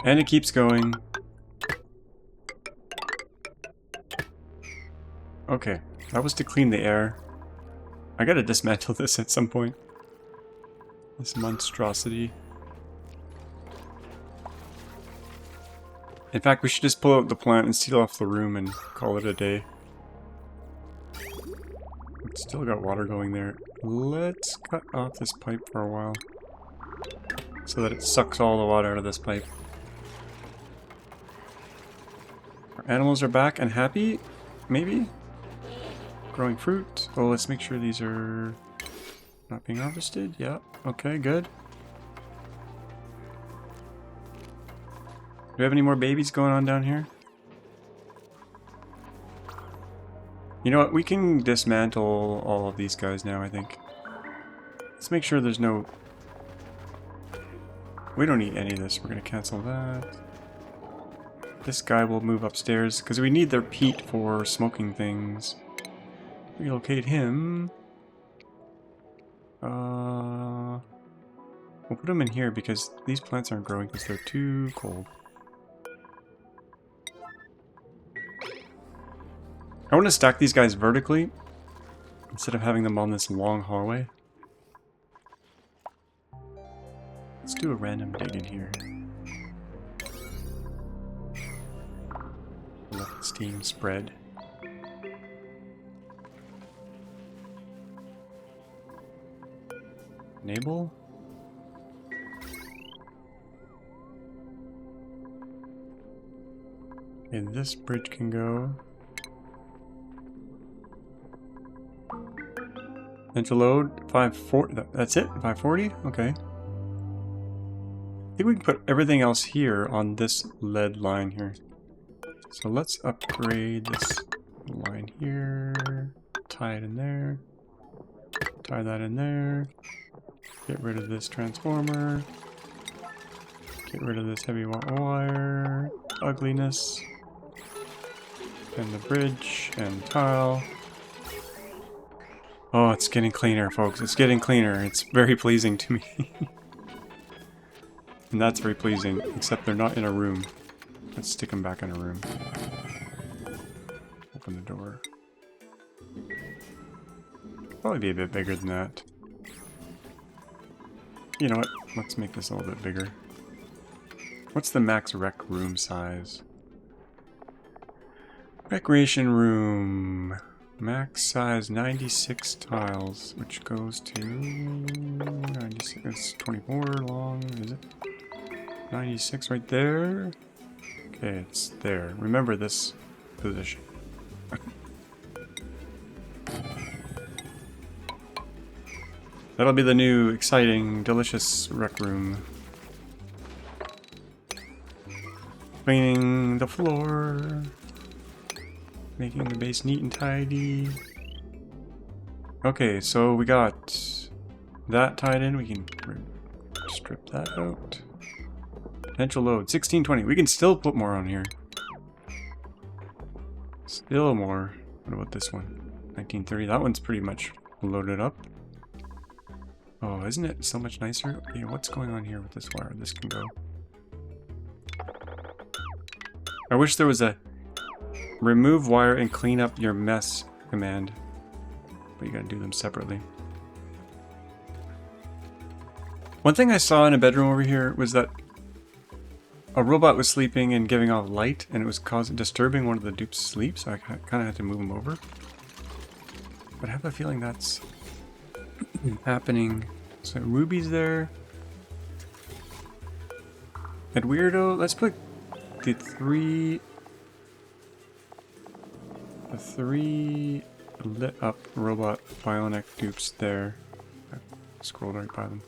And it keeps going. Okay, that was to clean the air. I gotta dismantle this at some point. This monstrosity. In fact, we should just pull out the plant and seal off the room and call it a day. It's still got water going there. Let's cut off this pipe for a while, so that it sucks all the water out of this pipe. Our animals are back and happy, maybe? Growing fruit. Oh, let's make sure these are not being harvested. Yeah, okay, good. Do we have any more babies going on down here? You know what, we can dismantle all of these guys now, I think. Let's make sure there's no... We don't need any of this, we're gonna cancel that. This guy will move upstairs, because we need their peat for smoking things. Relocate him. We'll put him in here because these plants aren't growing because they're too cold. I want to stack these guys vertically instead of having them on this long hallway. Let's do a random dig in here. Let the steam spread. Enable. And this bridge can go. And to load 540. That's it? 540? Okay. I think we can put everything else here on this lead line here. So let's upgrade this line here. Tie it in there. Tie that in there. Get rid of this transformer. Get rid of this heavy wire. Ugliness. And the bridge and tile. Oh, it's getting cleaner, folks. It's getting cleaner. It's very pleasing to me. And that's very pleasing, except they're not in a room. Let's stick them back in a room. Open the door. Probably be a bit bigger than that. You know what? Let's make this a little bit bigger. What's the max rec room size? Recreation room. Max size 96 tiles, which goes to 96. It's 24 long, is it? 96 right there. Okay, it's there. Remember this position. That'll be the new, exciting, delicious rec room. Cleaning the floor. Making the base neat and tidy. Okay, so we got that tied in. We can strip that out. Potential load 1620. We can still put more on here. Still more. What about this one? 1930. That one's pretty much loaded up. Oh, isn't it so much nicer? Okay, what's going on here with this wire? This can go. I wish there was a remove wire and clean up your mess command. But you gotta do them separately. One thing I saw in a bedroom over here was that a robot was sleeping and giving off light, and it was disturbing one of the dupes' sleep, so I kind of had to move him over. But I have a feeling that's happening. So Ruby's there. And Weirdo, let's put the three lit up robot bionic dupes there. I scrolled right by them.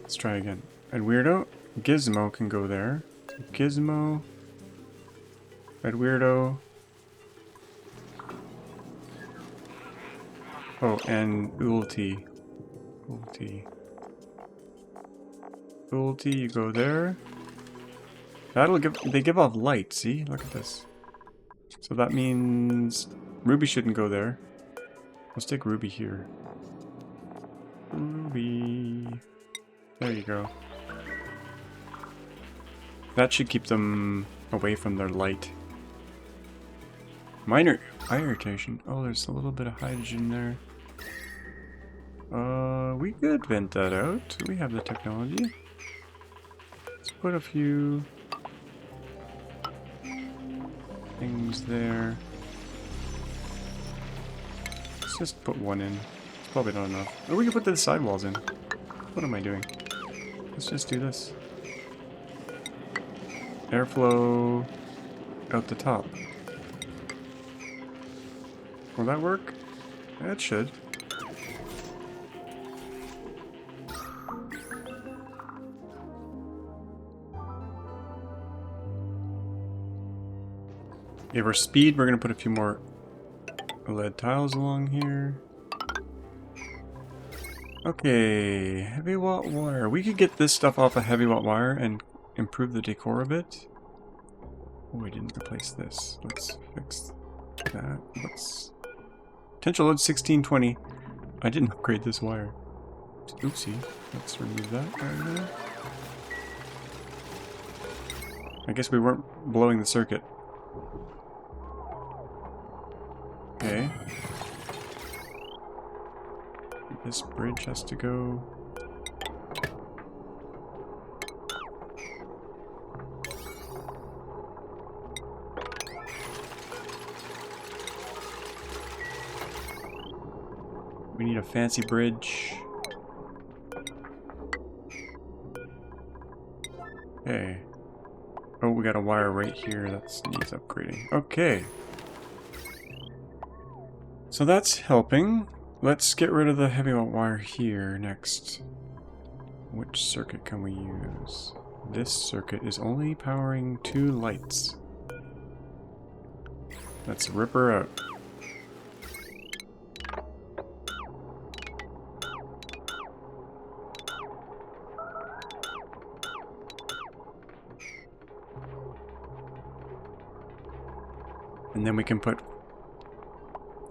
Let's try again. And Weirdo, Gizmo can go there. So Gizmo, Red Weirdo. Oh, and Ulti. Ulti, you go there. That'll they give off light, see? Look at this. So that means Ruby shouldn't go there. Let's take Ruby here. Ruby. There you go. That should keep them away from their light. Minor eye irritation. Oh, there's a little bit of hydrogen there. We could vent that out. We have the technology. Let's put a few things there. Let's just put one in. It's probably not enough. Or we can put the sidewalls in. What am I doing? Let's just do this. Airflow out the top. Will that work? That should. Okay, for speed, we're going to put a few more lead tiles along here. Okay, heavy watt wire. We could get this stuff off a heavy watt wire and improve the decor a bit. Oh, we didn't replace this. Let's fix that. Let's... Potential load 1620. I didn't upgrade this wire. Oopsie. Let's remove that right there. I guess we weren't blowing the circuit. Okay. This bridge has to go. We need a fancy bridge. Okay. Oh, we got a wire right here that needs upgrading. Okay. So that's helping. Let's get rid of the heavy wire here next. Which circuit can we use? This circuit is only powering 2 lights. Let's rip her out. And then we can put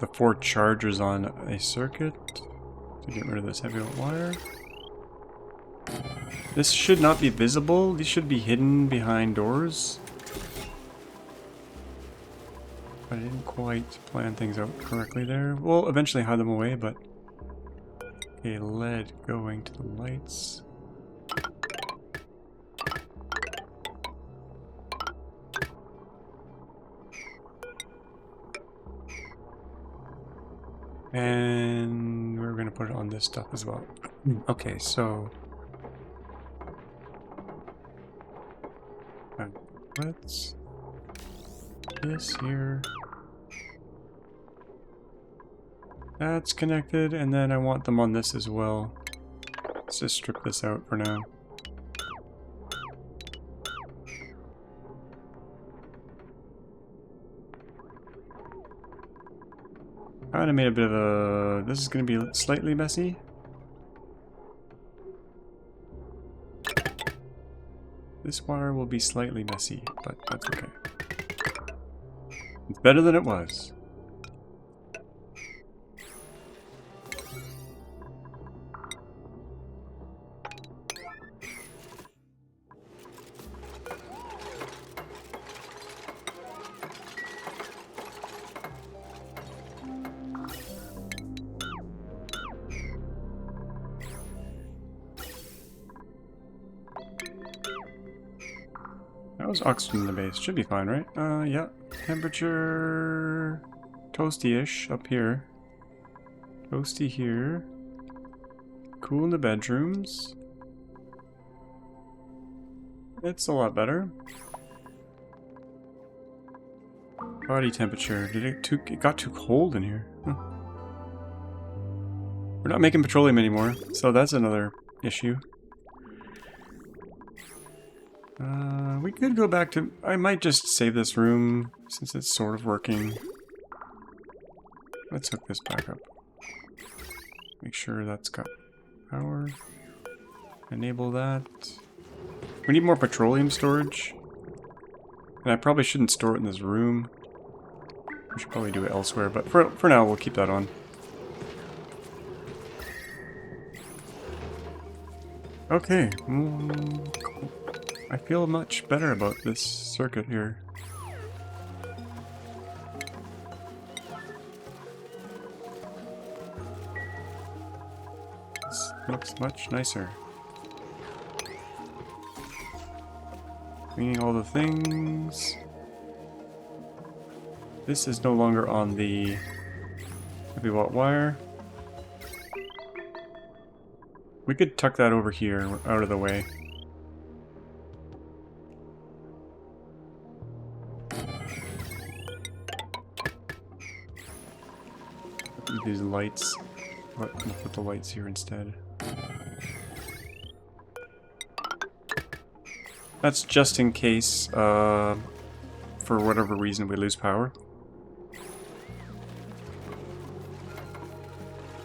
the 4 chargers on a circuit to get rid of this heavy wire. This should not be visible. These should be hidden behind doors. But I didn't quite plan things out correctly there. We'll eventually hide them away, but... Okay, lead going to the lights. And we're going to put it on this stuff as well. Okay, so... let's... this here. That's connected, and then I want them on this as well. Let's just strip this out for now. Kind of made a bit of a... This is going to be slightly messy. This wire will be slightly messy, but that's okay. It's better than it was. That was oxygen in the base. Should be fine, right? Yeah. Temperature... toasty-ish up here. Toasty here. Cool in the bedrooms. It's a lot better. Body temperature. It got too cold in here. Huh. We're not making petroleum anymore, so that's another issue. We could go back to... I might just save this room, since it's sort of working. Let's hook this back up. Make sure that's got power. Enable that. We need more petroleum storage. And I probably shouldn't store it in this room. We should probably do it elsewhere, but for now we'll keep that on. Okay. I feel much better about this circuit here. This looks much nicer. Cleaning all the things. This is no longer on the heavy watt wire. We could tuck that over here, out of the way. These lights. We'll put the lights here instead. That's just in case, for whatever reason, we lose power.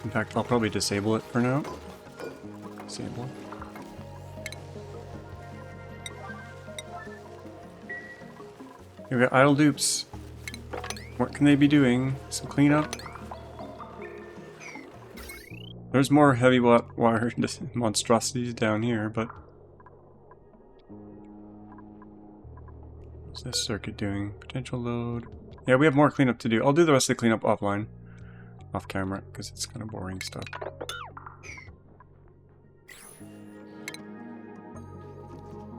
In fact, I'll probably disable it for now. Disable. Here we got idle dupes. What can they be doing? Some cleanup. There's more heavy wire monstrosities down here, but... What's this circuit doing? Potential load. Yeah, we have more cleanup to do. I'll do the rest of the cleanup offline. Off camera, because it's kind of boring stuff.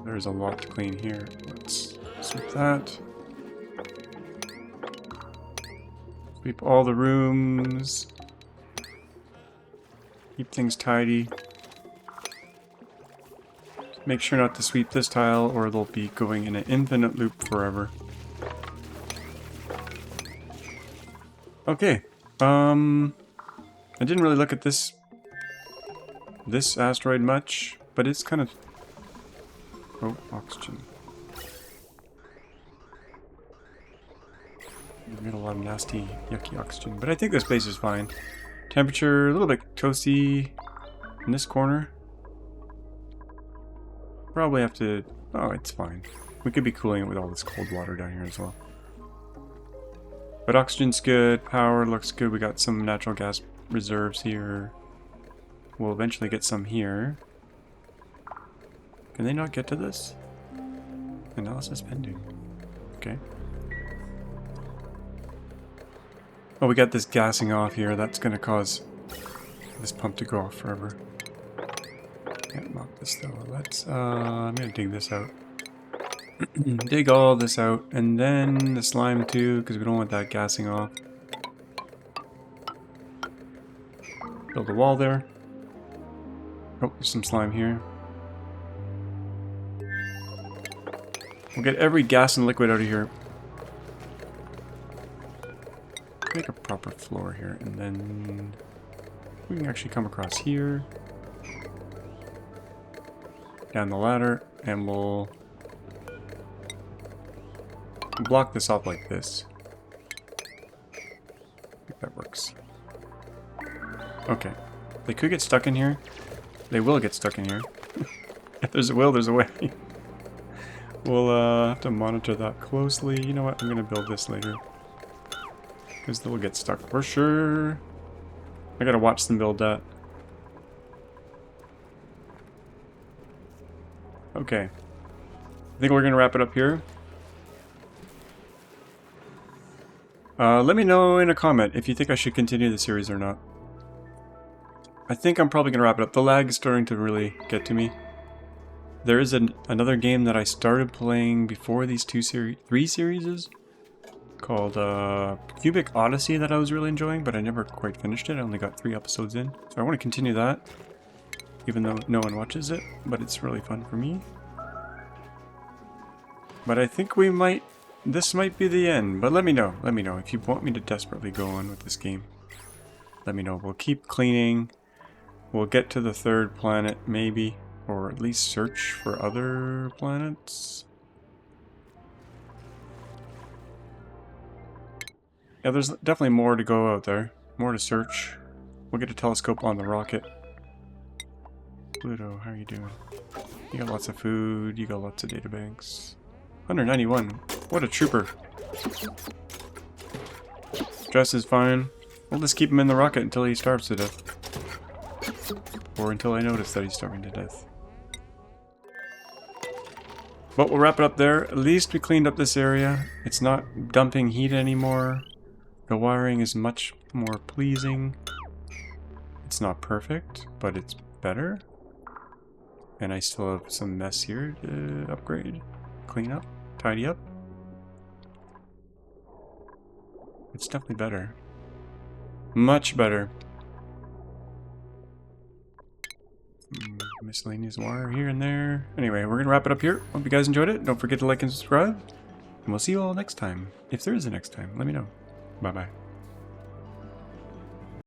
There's a lot to clean here. Let's sweep that. Sweep all the rooms. Keep things tidy. Make sure not to sweep this tile or they'll be going in an infinite loop forever. Okay. I didn't really look at this asteroid much, but it's kind of... Oh, oxygen. We got a lot of nasty, yucky oxygen, but I think this base is fine. Temperature, a little bit toasty in this corner. Probably have to... Oh, it's fine. We could be cooling it with all this cold water down here as well. But oxygen's good, power looks good, we got some natural gas reserves here. We'll eventually get some here. Can they not get to this? Analysis pending. Okay. Oh, we got this gassing off here. That's going to cause this pump to go off forever. Can't knock this though. Let's, I'm going to dig this out. Dig all this out. And then the slime too, because we don't want that gassing off. Build a wall there. Oh, there's some slime here. We'll get every gas and liquid out of here. Make a proper floor here, and then we can actually come across here, down the ladder, and we'll block this off like this. I think that works. Okay. They could get stuck in here. They will get stuck in here. If there's a will, there's a way. We'll have to monitor that closely. You know what? I'm going to build this later. Because they'll get stuck for sure. I gotta watch them build that. Okay. I think we're gonna wrap it up here. Let me know in a comment if you think I should continue the series or not. I think I'm probably gonna wrap it up. The lag is starting to really get to me. There is another game that I started playing before these three series called Cubic Odyssey that I was really enjoying, but I never quite finished it. I only got 3 episodes in. So I want to continue that, even though no one watches it, but it's really fun for me. But I think this might be the end, but let me know if you want me to desperately go on with this game. Let me know. We'll keep cleaning. We'll get to the 3rd planet, maybe, or at least search for other planets. Yeah, there's definitely more to go out there. More to search. We'll get a telescope on the rocket. Pluto, how are you doing? You got lots of food, you got lots of databanks. 191. What a trooper. Stress is fine. We'll just keep him in the rocket until he starves to death. Or until I notice that he's starving to death. But we'll wrap it up there. At least we cleaned up this area. It's not dumping heat anymore. The wiring is much more pleasing. It's not perfect, but it's better. And I still have some mess here to upgrade, clean up, tidy up. It's definitely better. Much better. Miscellaneous wire here and there. Anyway, we're going to wrap it up here. Hope you guys enjoyed it. Don't forget to like and subscribe. And we'll see you all next time. If there is a next time, let me know. Bye-bye.